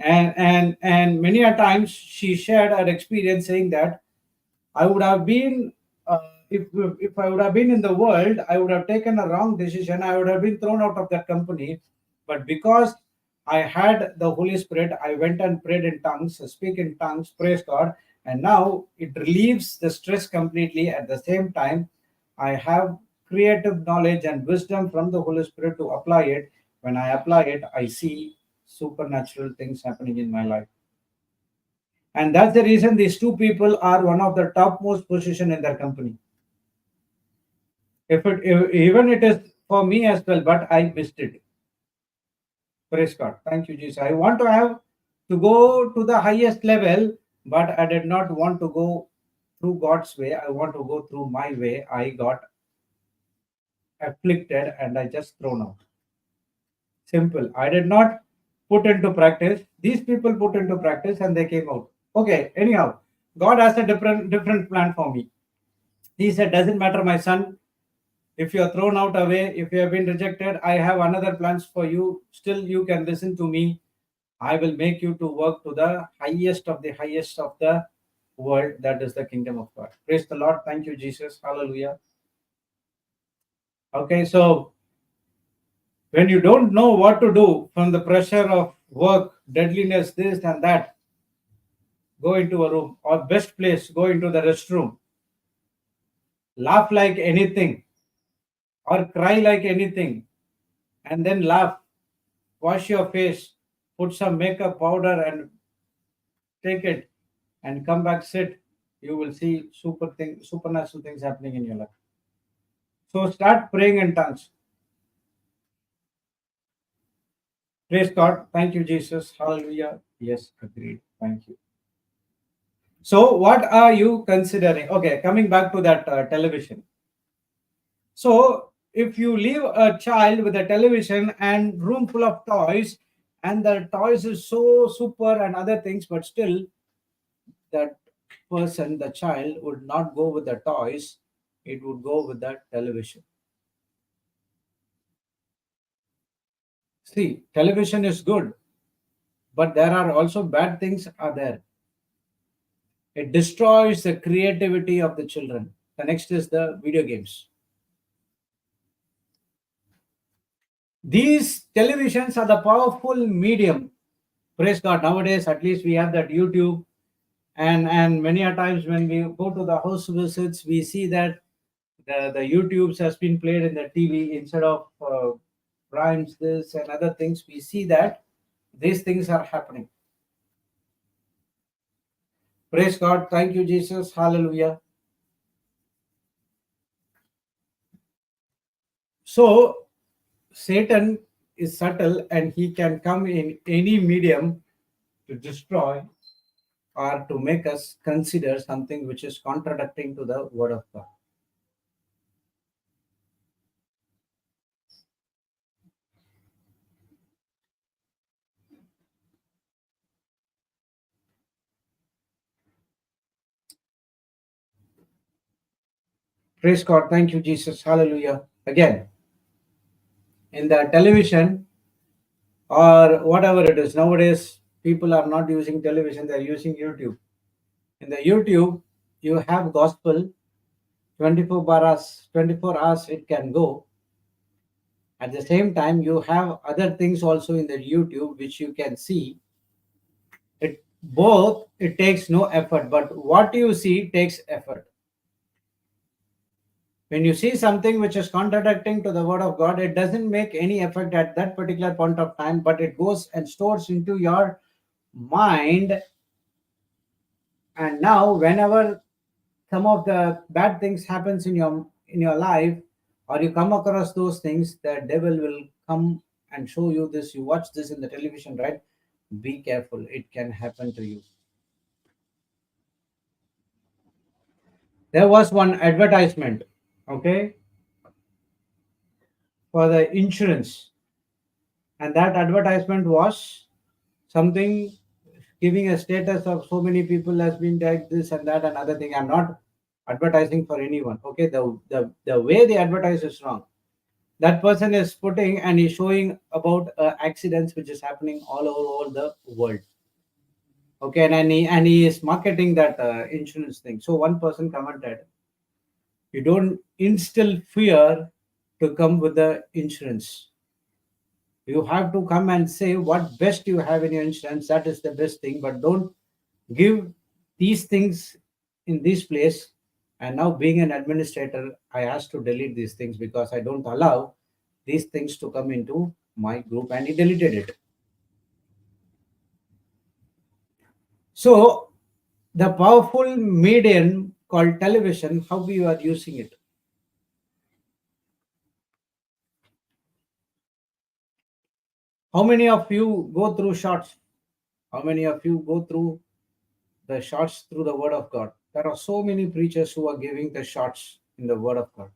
And many a times she shared her experience saying that I would have been if I would have been in the world, I would have taken a wrong decision. I would have been thrown out of that company. But because I had the Holy Spirit, I went and prayed in tongues, speak in tongues, praise God, And now it relieves the stress completely. At the same time, I have creative knowledge and wisdom from the Holy Spirit to apply it. When I apply it, I see supernatural things happening in my life. And that's the reason these two people are one of the topmost position in their company. Even it is for me as well, but I missed it. Praise God. Thank you, Jesus. I want to have to go to the highest level, but I did not want to go through God's way. I want to go through my way. I got afflicted and I just thrown out. Simple. I did not put into practice. These people put into practice and they came out. Okay, anyhow, God has a different plan for me. He said, doesn't matter, my son, if you are thrown out away, if you have been rejected, I have another plans for you. Still, you can listen to me. I will make you to work to the highest of the world. That is the kingdom of God. Praise the Lord. Thank you, Jesus. Hallelujah. Okay, so when you don't know what to do from the pressure of work, deadliness, this and that, go into a room, or best place, go into the restroom, laugh like anything or cry like anything, and then laugh, wash your face, put some makeup powder and take it and come back, sit. You will see supernatural things happening in your life. So start praying in tongues. Praise God. Thank you, Jesus. Hallelujah. Yes, agreed. Thank you. So what are you considering? Okay, coming back to that television. So if you leave a child with a television and room full of toys, and the toys is so super and other things, but still that person, the child, would not go with the toys, it would go with the television. See, television is good, but there are also bad things are there. It destroys the creativity of the children. The next is the video games. These televisions are the powerful medium. Praise God. Nowadays, at least we have that YouTube, and many a times when we go to the house visits, we see that the YouTubes has been played in the TV instead of primes, this and other things. We see that these things are happening. Praise God. Thank you, Jesus. Hallelujah. So Satan is subtle and he can come in any medium to destroy or to make us consider something which is contradicting to the word of God. Praise God. Thank you, Jesus. Hallelujah. Again, in the television or whatever it is, nowadays people are not using television, they're using YouTube. In the YouTube, you have gospel 24 hours it can go. At the same time, you have other things also in the YouTube which you can see. It takes no effort, but what you see takes effort. When you see something which is contradicting to the word of God, it doesn't make any effect at that particular point of time, but it goes and stores into your mind. And now whenever some of the bad things happens in your life, or you come across those things, the devil will come and show you this. You watch this in the television, right? Be careful, it can happen to you. There was one advertisement, okay, for the insurance, and that advertisement was something giving a status of so many people has been died, this and that and other thing. I'm not advertising for anyone, okay. The way they advertise is wrong. That person is putting and is showing about accidents which is happening all over the world, okay, and he is marketing that insurance thing. So one person commented, you don't instill fear to come with the insurance. You have to come and say what best you have in your insurance. That is the best thing, but don't give these things in this place, and now being an administrator, I asked to delete these things because I don't allow these things to come into my group, and he deleted it. So the powerful medium called television, how we are using it. How many of you go through shorts? How many of you go through the shorts through the word of God? There are so many preachers who are giving the shorts in the word of God.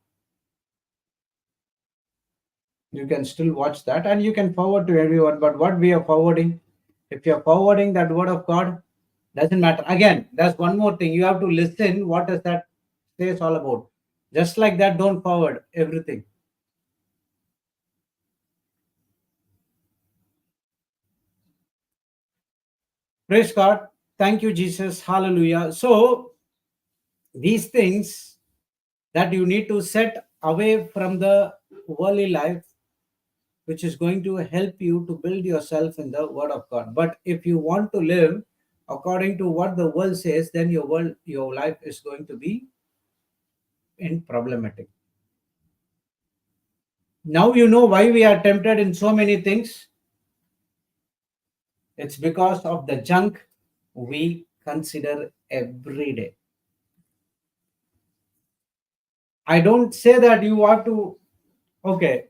You can still watch that and you can forward to everyone. But what we are forwarding, if you're forwarding that word of God, doesn't matter. Again, that's one more thing. You have to listen. What does that says all about? Just like that, don't forward everything. Praise God. Thank you, Jesus. Hallelujah. So these things that you need to set away from the worldly life, which is going to help you to build yourself in the word of God. But if you want to live according to what the world says, then your life is going to be in problematic. Now you know why we are tempted in so many things. It's because of the junk we consider every day. I don't say that you have to, okay,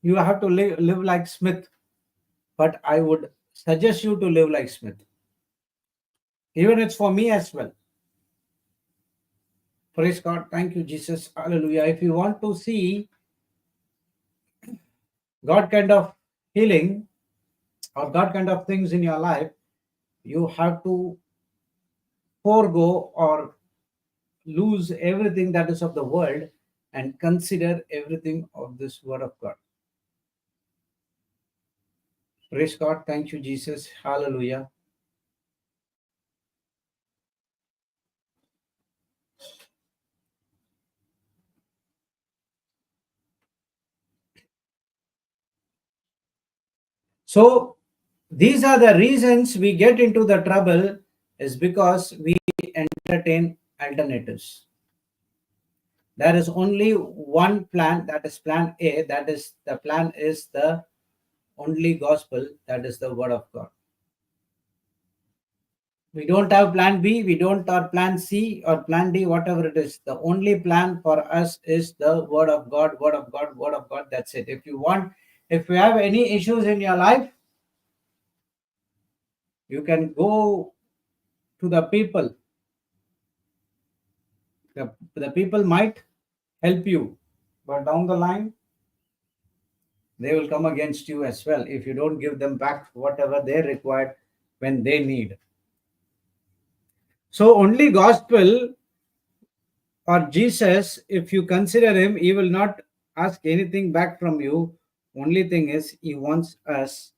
you have to live like Smith, but I would suggest you to live like Smith. Even it's for me as well. Praise God. Thank you, Jesus. Hallelujah. If you want to see God kind of healing or God kind of things in your life, you have to forego or lose everything that is of the world and consider everything of this word of God. Praise God. Thank you, Jesus. Hallelujah. So these are the reasons we get into the trouble, is because we entertain alternatives. There is only one plan, that is plan A, that is the plan is the only gospel, that is the word of God. We don't have plan B, we don't have plan C or plan D, whatever it is. The only plan for us is the word of God, word of God, word of God. That's it. If you have any issues in your life, you can go to the people. The people might help you, but down the line, they will come against you as well if you don't give them back whatever they required when they need. So only gospel or Jesus, if you consider him, he will not ask anything back from you. Only thing is, he wants us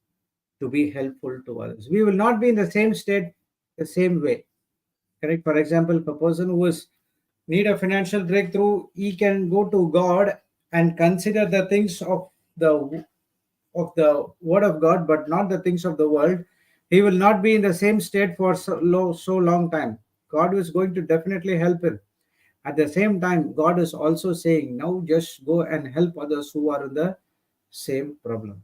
to be helpful to others. We will not be in the same state the same way. Correct? For example, if a person who is need a financial breakthrough, he can go to God and consider the things of the word of God, but not the things of the world. He will not be in the same state for so long time. God is going to definitely help him. At the same time, God is also saying, now just go and help others who are in the same problem.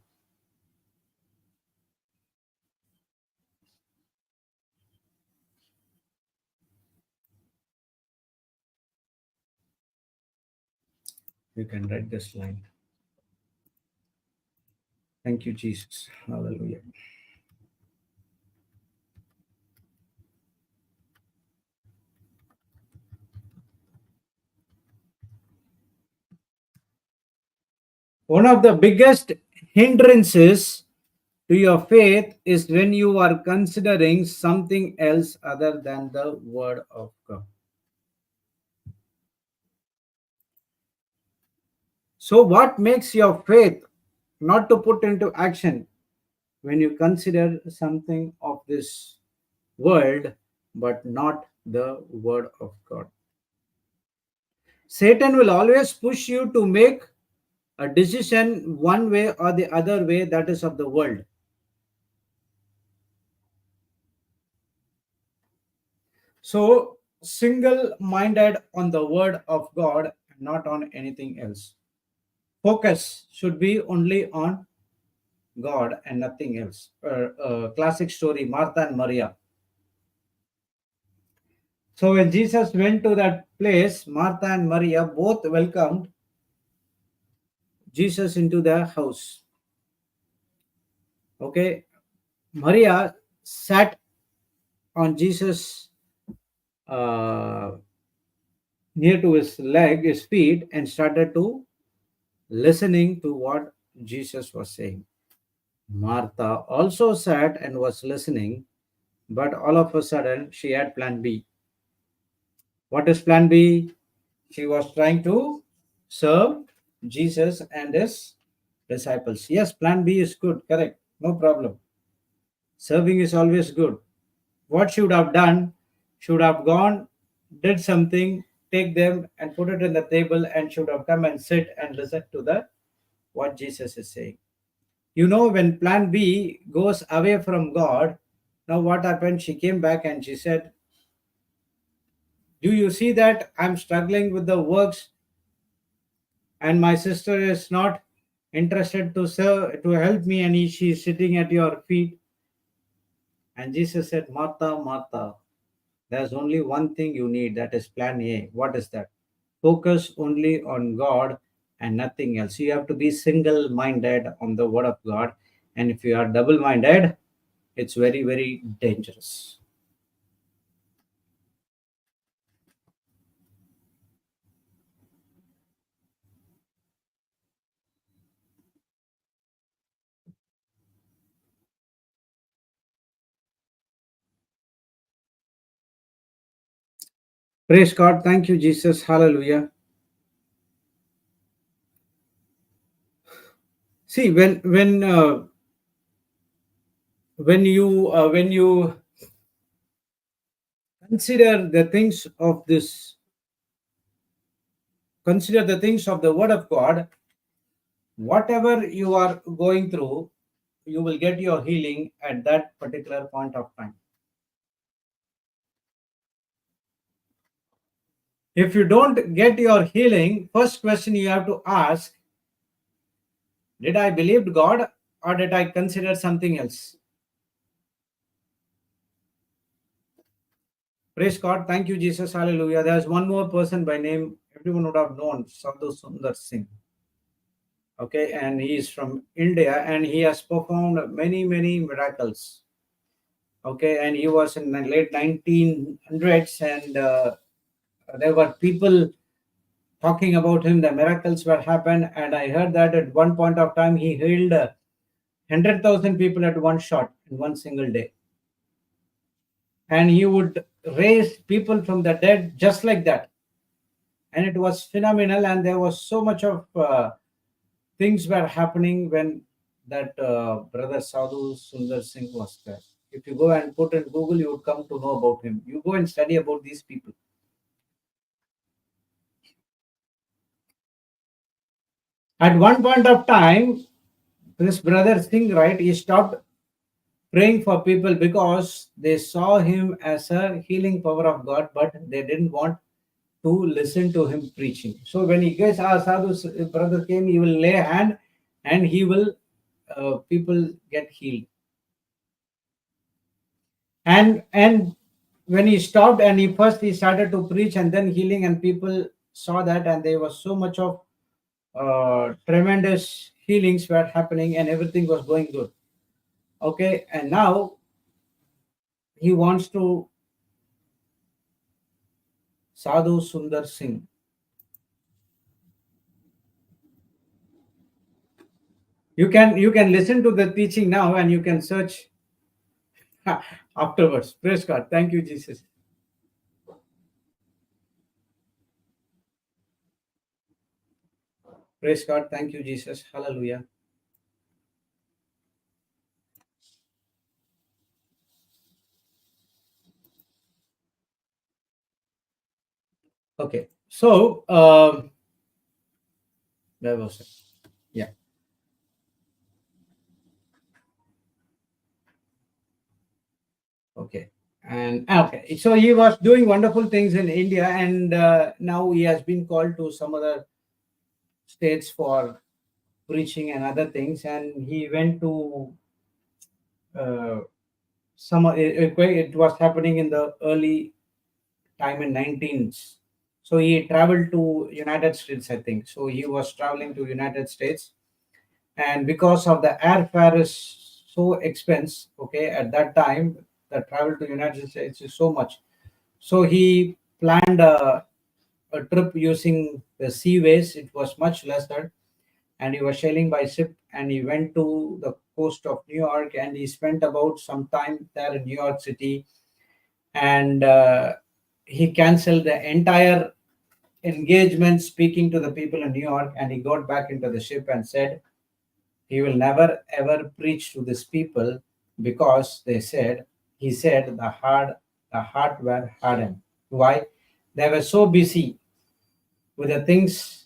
You can write this line. Thank you, Jesus. Hallelujah. One of the biggest hindrances to your faith is when you are considering something else other than the word of God. So, what makes your faith not to put into action when you consider something of this world but not the word of God? Satan will always push you to make a decision one way or the other way that is of the world. So, single minded on the word of God, not on anything else. Focus should be only on God and nothing else. Classic story, Martha and Maria. So when Jesus went to that place, Martha and Maria both welcomed Jesus into their house. Okay, Maria sat on Jesus uh, near to his feet, and started to listening to what Jesus was saying. Martha also sat and was listening, but all of a sudden she had plan B. What is plan B? She was trying to serve Jesus and his disciples. Yes, plan B is good, correct, no problem. Serving is always good. What she would have done, she would have gone, did something, take them and put it in the table, and should have come and sit and listen to the what Jesus is saying. You know, when plan B goes away from God, now what happened? She came back and she said, do you see that I'm struggling with the works, and my sister is not interested to serve to help me, and she's sitting at your feet? And Jesus said, Martha, Martha, there's only one thing you need, that is plan A. What is that? Focus only on God and nothing else. You have to be single minded on the word of God. And if you are double minded, it's very, very dangerous. Praise God. Thank you, Jesus. Hallelujah. See, when you consider the things of this, consider the things of the Word of God, whatever you are going through, you will get your healing at that particular point of time. If you don't get your healing, first question you have to ask, did I believe God or did I consider something else? Praise God. Thank you, Jesus. Hallelujah. There's one more person by name everyone would have known, Sadhu Sundar Singh. Okay, and he is from India and he has performed many, many miracles. Okay, and he was in the late 1900s, and there were people talking about him, the miracles were happened, and I heard that at one point of time he healed 100,000 people at one shot in one single day, and he would raise people from the dead just like that, and it was phenomenal, and there was so much of things were happening when that brother Sadhu Sundar Singh was there. If you go and put in Google, you would come to know about him. You go and study about these people. At one point of time, this brother Singh, right, he stopped praying for people because they saw him as a healing power of God, but they didn't want to listen to him preaching. So when he gets our Sadhu's brother came, he will lay a hand and he will people get healed. And when he stopped and he started to preach and then healing, and people saw that, and there was so much of tremendous healings were happening and everything was going good. Okay, and now he wants to Sadhu Sundar Singh. You can listen to the teaching now and you can search afterwards. Praise God. Thank you, Jesus. Praise God. Thank you, Jesus. Hallelujah. Okay. So where was it? Yeah. Okay. And okay, so he was doing wonderful things in India, and now he has been called to some other states for preaching and other things. And he went to uh, it was happening in the early time in 19s. So he traveled to United States, I think. So he was traveling to United States, and because of the airfare is so expensive, okay, at that time the travel to United States is so much. So he planned a trip using the seaways. It was much lesser, and he was sailing by ship, and he went to the coast of New York, and he spent about some time there in New York City. And he canceled the entire engagement speaking to the people in New York, and he got back into the ship and said he will never ever preach to these people, because he said the heart were hardened. Why? They were so busy with the things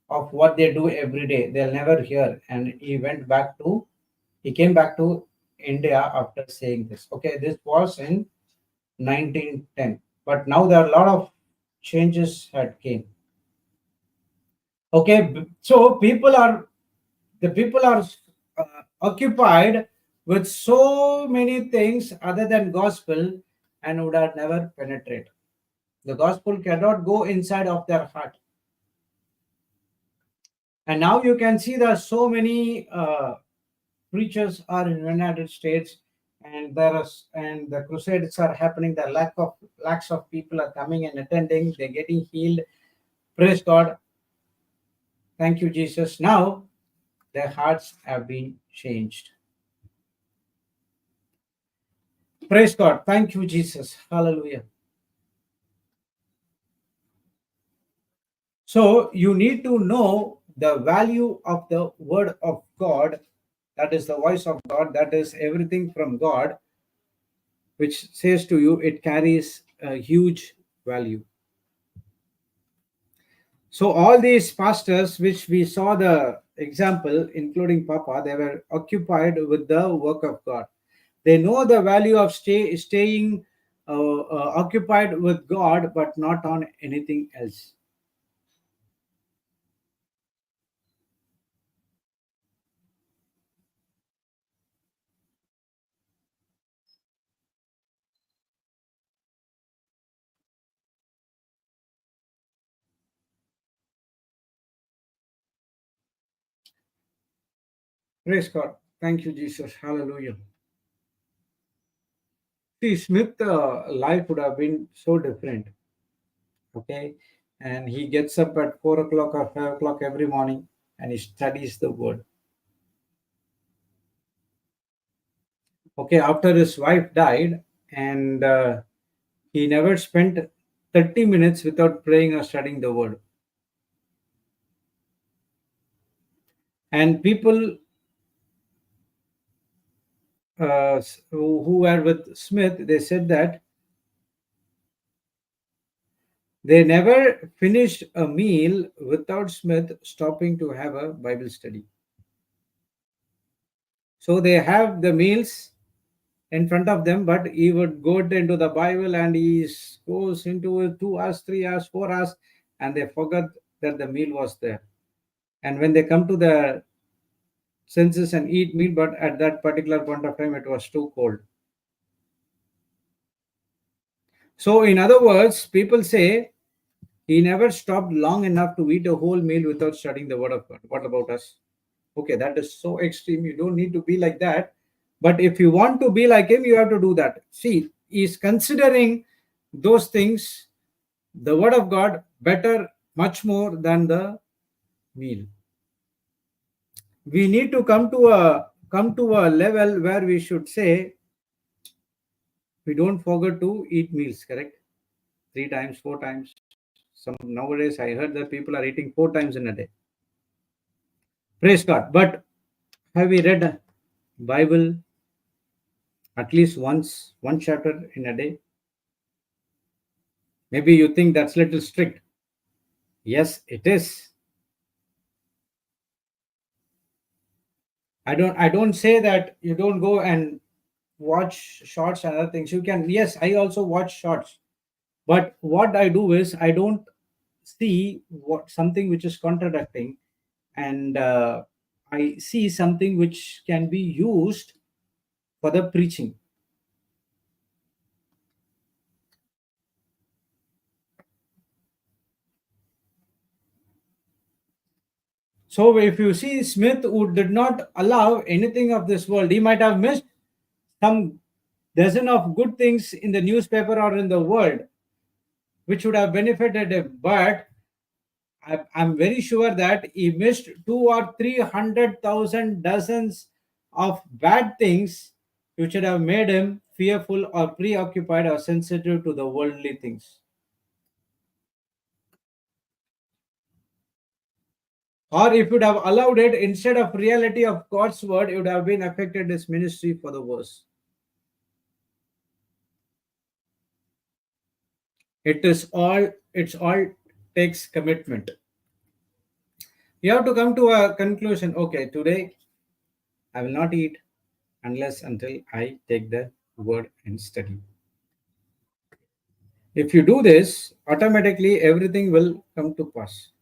of what they do every day. They'll never hear. And he came back to India after saying this. Okay, this was in 1910. But now there are a lot of changes had came. Okay, so people are occupied with so many things other than gospel, and would have never penetrate. The gospel cannot go inside of their heart. And now you can see there are so many preachers are in United States, and the crusades are happening. The lacks of people are coming and attending. They're getting healed. Praise God. Thank you, Jesus. Now their hearts have been changed. Praise God. Thank you, Jesus. Hallelujah. So you need to know the value of the word of God. That is the voice of God. That is everything from God, which says to you it carries a huge value. So all these pastors, which we saw the example, including Papa, they were occupied with the work of God. They know the value of staying occupied with God, but not on anything else. Praise God. Thank you, Jesus. Hallelujah. See, Smith life would have been so different. Okay. And he gets up at 4 o'clock or 5 o'clock every morning, and he studies the word. Okay. After his wife died, and he never spent 30 minutes without praying or studying the word. And people who were with Smith, they said that they never finished a meal without Smith stopping to have a Bible study. So they have the meals in front of them, but he would go into the Bible, and he goes into it 2 hours, 3 hours, 4 hours, and they forgot that the meal was there. And when they come to the senses and eat meal, but at that particular point of time, it was too cold. So, in other words, people say he never stopped long enough to eat a whole meal without studying the Word of God. What about us? Okay, that is so extreme. You don't need to be like that. But if you want to be like him, you have to do that. See, he's considering those things, the Word of God, better, much more than the meal. We need to come to a level where we should say we don't forget to eat meals, correct? 3 times, 4 times. Some nowadays I heard that people are eating 4 times in a day. Praise God. But have we read Bible at least once, one chapter in a day? Maybe you think that's a little strict. Yes, it is. I don't say that you don't go and watch shorts and other things. You can, yes, I also watch shorts, but what I do is I don't see what something which is contradicting, and I see something which can be used for the preaching. So if you see Smith, who did not allow anything of this world, he might have missed some dozen of good things in the newspaper or in the world which would have benefited him, but I'm very sure that he missed 2 or 300,000 dozens of bad things which would have made him fearful or preoccupied or sensitive to the worldly things. Or if you would have allowed it instead of reality of God's word, it would have been affected his ministry for the worse. It's all takes commitment. You have to come to a conclusion. Okay, today I will not eat unless until I take the word and study. If you do this, automatically everything will come to pass.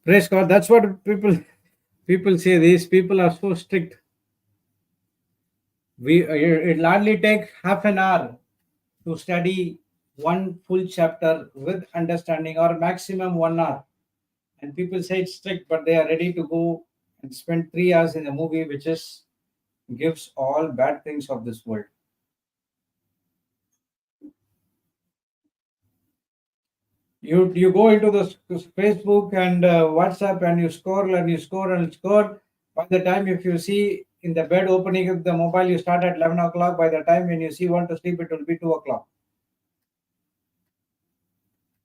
Praise God. That's what people say. These people are so strict. It'll hardly take half an hour to study one full chapter with understanding, or maximum 1 hour. And people say it's strict, but they are ready to go and spend 3 hours in a movie which is gives all bad things of this world. You go into the Facebook and WhatsApp, and you scroll and you score and score. By the time, if you see in the bed opening up the mobile, you start at 11 o'clock. By the time when you see want to sleep, it will be 2 o'clock.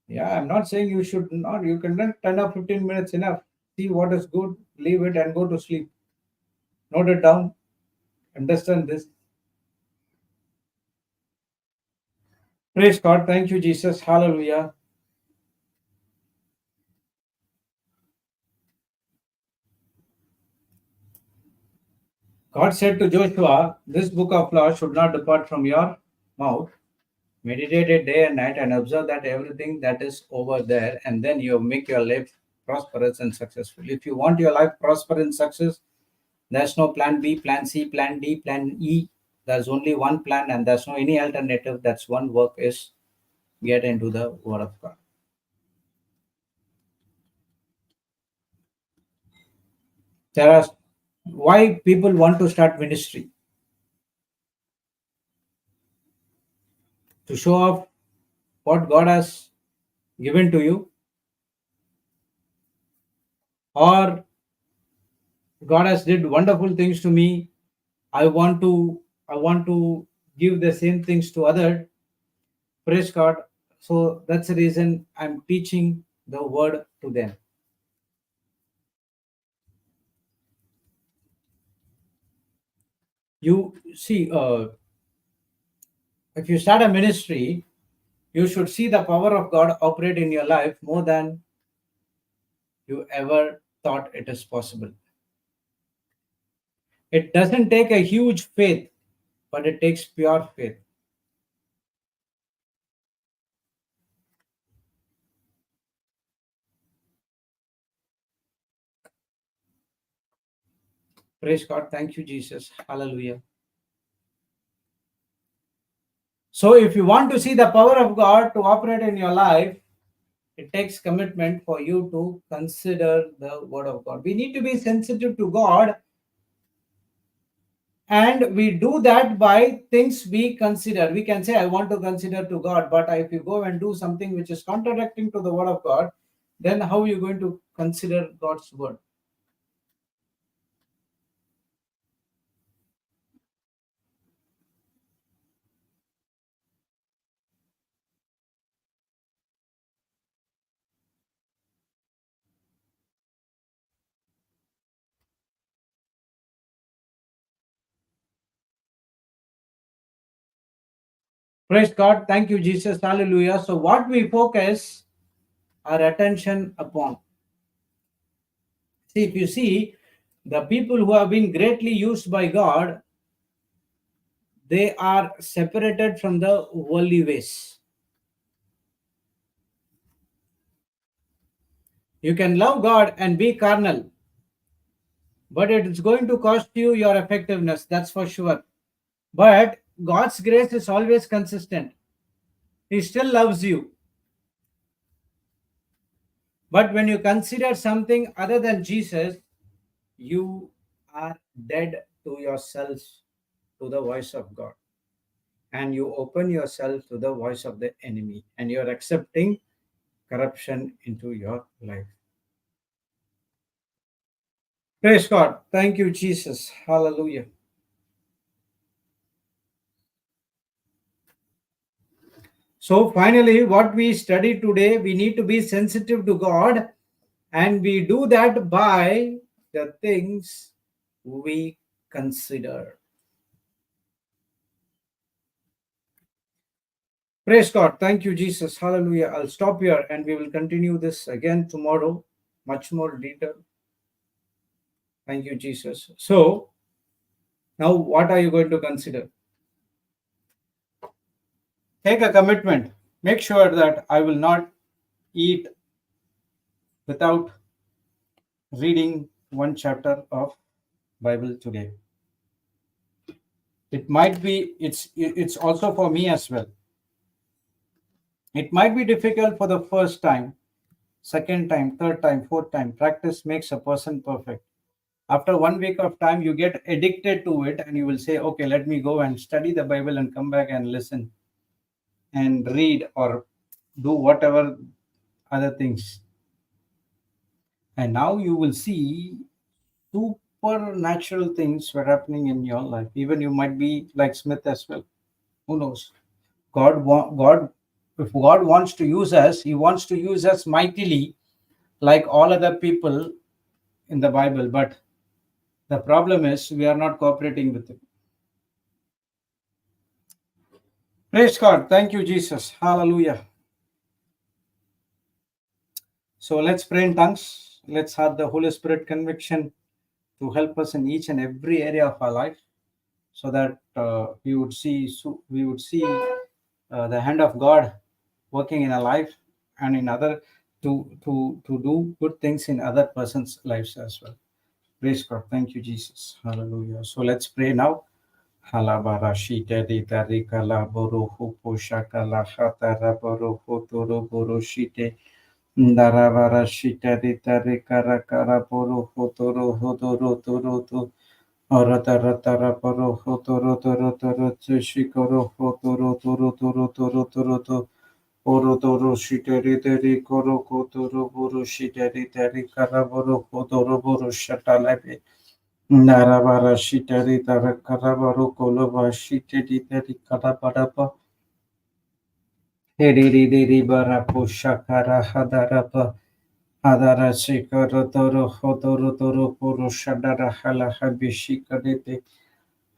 Yeah, I'm not saying you should not. You can run 10 or 15 minutes enough. See what is good, leave it, and go to sleep. Note it down. Understand this. Praise God. Thank you, Jesus. Hallelujah. God said to Joshua, "This book of law should not depart from your mouth. Meditate it day and night and observe that everything that is over there, and then you make your life prosperous and successful." If you want your life prosper and success, there's no plan B, plan C, plan D, plan E. There's only one plan, and there's no any alternative. That's one work is get into the Word of God. There are why people want to start ministry, to show off what God has given to you, or God has did wonderful things to me. I want to give the same things to other. Praise God. So that's the reason I'm teaching the word to them. You see, if you start a ministry, you should see the power of God operate in your life more than you ever thought it is possible. It doesn't take a huge faith, but it takes pure faith. Praise God. Thank you, Jesus. Hallelujah. So, if you want to see the power of God to operate in your life, it takes commitment for you to consider the word of God. We need to be sensitive to God, and we do that by things we consider. We can say, I want to consider to God, but if you go and do something which is contradicting to the word of God, then how are you going to consider God's word? Praise God. Thank you, Jesus. Hallelujah. So, what we focus our attention upon. See, if you see the people who have been greatly used by God, they are separated from the worldly ways. You can love God and be carnal, but it is going to cost you your effectiveness, that's for sure. But God's grace is always consistent. He still loves you. But when you consider something other than Jesus, you are dead to yourself, to the voice of God. And you open yourself to the voice of the enemy, and you're accepting corruption into your life. Praise God. Thank you, Jesus. Hallelujah. So, finally, what we study today, we need to be sensitive to God, and we do that by the things we consider. Praise God. Thank you, Jesus. Hallelujah. I'll stop here and we will continue this again tomorrow, much more detail. Thank you, Jesus. So, now what are you going to consider? Take a commitment. Make sure that I will not eat without reading one chapter of Bible today. It might be, it's also for me as well. It might be difficult for the first time, second time, third time, fourth time. Practice makes a person perfect. After 1 week of time, you get addicted to it and you will say, okay, let me go and study the Bible and come back and listen and read or do whatever other things. And now you will see supernatural things were happening in your life. Even you might be like Smith as well. Who knows? God, if God wants to use us, He wants to use us mightily, like all other people in the Bible. But the problem is we are not cooperating with Him. Praise God. Thank you, Jesus. Hallelujah. So let's pray in tongues. Let's have the Holy Spirit conviction to help us in each and every area of our life, so that we would see the hand of God working in our life and in other to do good things in other persons' lives as well. Praise God. Thank you, Jesus. Hallelujah. So let's pray now. Halabara shite di tari kala boru hupo shakala hatara boru hotoro boru shite daravara shite di tari kara kara boru hotoro hodoro toro to oratara tara boru hotoro toro toro shikoro hotoro toro toro toro toro to oro toro shite di tari koro hotoro boru shite di tari kara boru hotoro boru shatalabe Narabara shitari tara karabaro kolova shitari tari karabarapa heriri bara poshakara hadarapa hadara shikara toro hotoro toro poro shadara hala habishikarete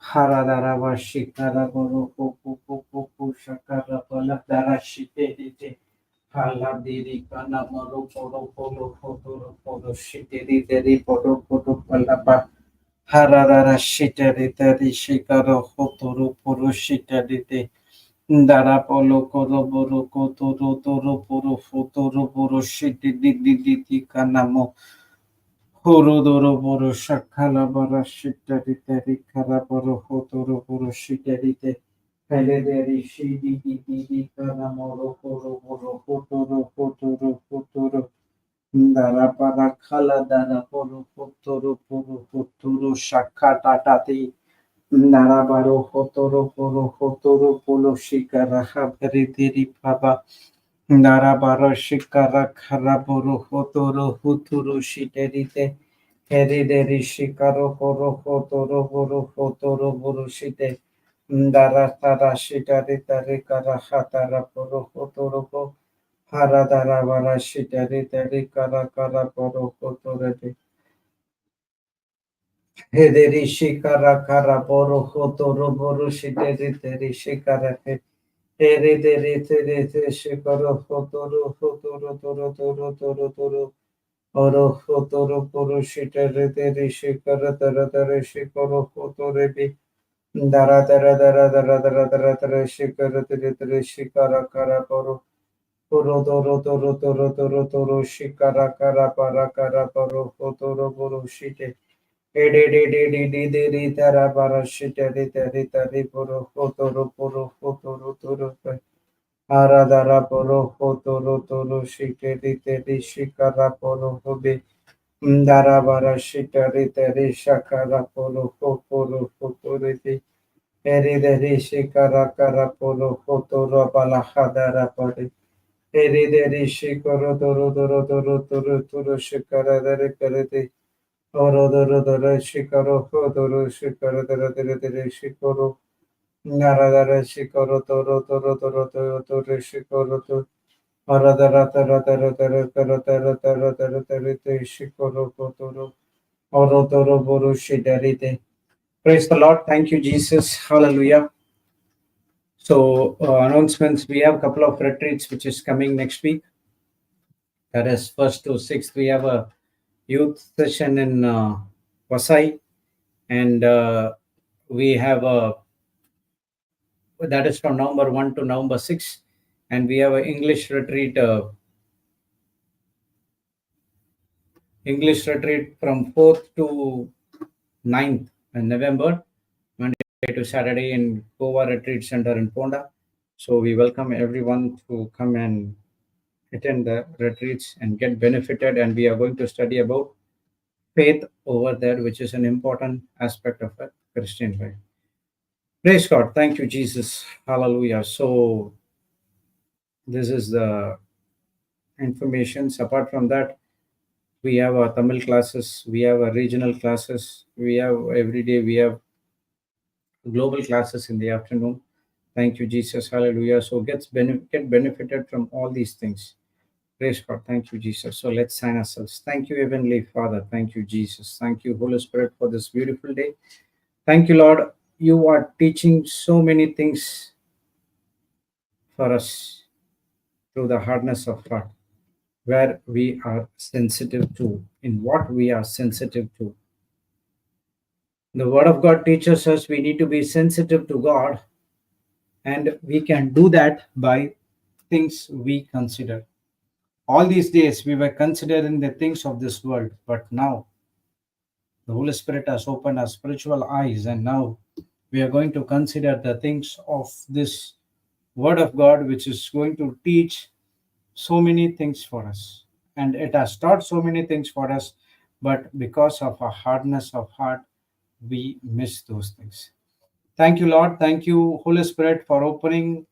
haradara shikara boro popo popo shakara pala dara shiteri hala diri kana moro poro poro hotoro poro shiteri teri poro poro palapa Harara shitari tari shikaro hotoro poro shitari te dara polo koro boro kotoro toro poro fotoro poro shiti di di di di kanamo horo doro boro shakala bara shitari tari kara boro hotoro poro shitari te pele deri shidi di di di kanamo koro boro hotoro hotoro hotoro Dara para kala dara poro potoro shakata tati Dara baro hotoro polo shikara haberi diri baba Dara baro shikara kara boro hotoro shiterite Heri deri shikaro hotoro boro shite Dara tara shitari tari kara hatara poro hotoro Haradara vara shitari tari kara kara poro kotorete. Hederi shikara kara poro kotoro boru shitari tari shikara he. Ere de rete rete shikoro fotoro fotoro toro toro toro toro oro fotoro poro shite rete re shikara tara tara shikoro fotore bi dara dara dara dara dara dara dara shikara tere tere shikara kara poro poro toro toro toro toro toro shikara kara para kara poro fotoro poro shite ede de de de de de de tara para shite re tere tere poro fotoro toro Aradara poro fotoro toro shikeri teri shikara poro hobe ndara bara shikari teri shakara poro fotoro fotore te eri deri shikara kara poro fotoro balahadara pare eri deri shikoro toro toro toro toro toro shikara dere kare te oro doro doro shikaro fotoro shikara dere dere dere shikoro naradara shikoro toro toro toro toro toro shikoro to Praise the Lord. Thank you, Jesus. Hallelujah. So, announcements, we have a couple of retreats which is coming next week. That is 1st to 6th. We have a youth session in Vasai, and we have a that is from November 1 to November 6, and we have an English retreat from 4th to 9th in November, Monday to Saturday in Goa Retreat Center in Ponda. So we welcome everyone to come and attend the retreats and get benefited. And we are going to study about faith over there, which is an important aspect of a Christian life. Praise God. Thank you, Jesus. Hallelujah. So this is the information. Apart from that, we have our Tamil classes, we have our regional classes, we have every day, we have global classes in the afternoon. Thank you, Jesus. Hallelujah. So get benefited from all these things. Praise God. Thank you, Jesus. So let's sign ourselves. Thank you, Heavenly Father. Thank you, Jesus. Thank you, Holy Spirit, for this beautiful day. Thank you, Lord. You are teaching so many things for us through the hardness of heart, where we are sensitive to, in what we are sensitive to. The Word of God teaches us we need to be sensitive to God, and we can do that by things we consider. All these days we were considering the things of this world, but now the Holy Spirit has opened our spiritual eyes, and now we are going to consider the things of this Word of God, which is going to teach so many things for us. And it has taught so many things for us, but because of our hardness of heart, we miss those things. Thank you, Lord. Thank you, Holy Spirit, for opening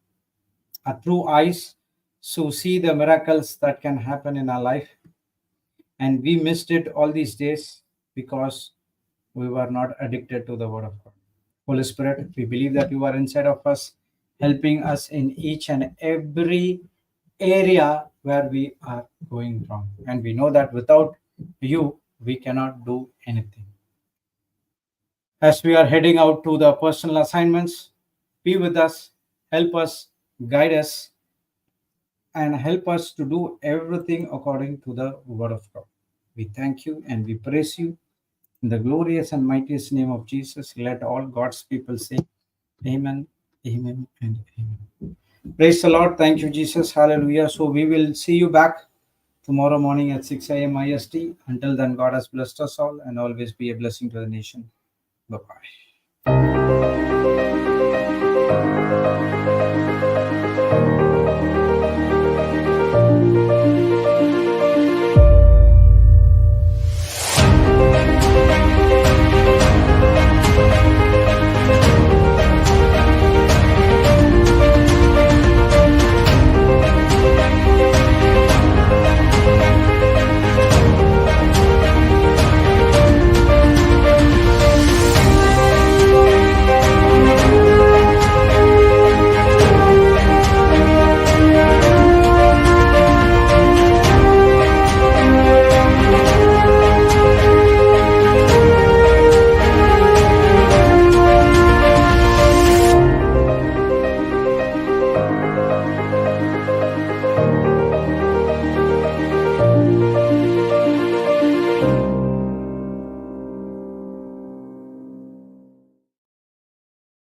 our true eyes to see the miracles that can happen in our life. And we missed it all these days because we were not addicted to the Word of God. Holy Spirit, we believe that you are inside of us, helping us in each and every area where we are going wrong. And we know that without you, we cannot do anything. As we are heading out to the personal assignments, be with us, help us, guide us, and help us to do everything according to the Word of God. We thank you and we praise you. In the glorious and mightiest name of Jesus, let all God's people say, Amen, Amen, and Amen. Praise the Lord. Thank you, Jesus. Hallelujah. So we will see you back tomorrow morning at 6 a.m. IST. Until then, God has blessed us all and always be a blessing to the nation. Bye-bye.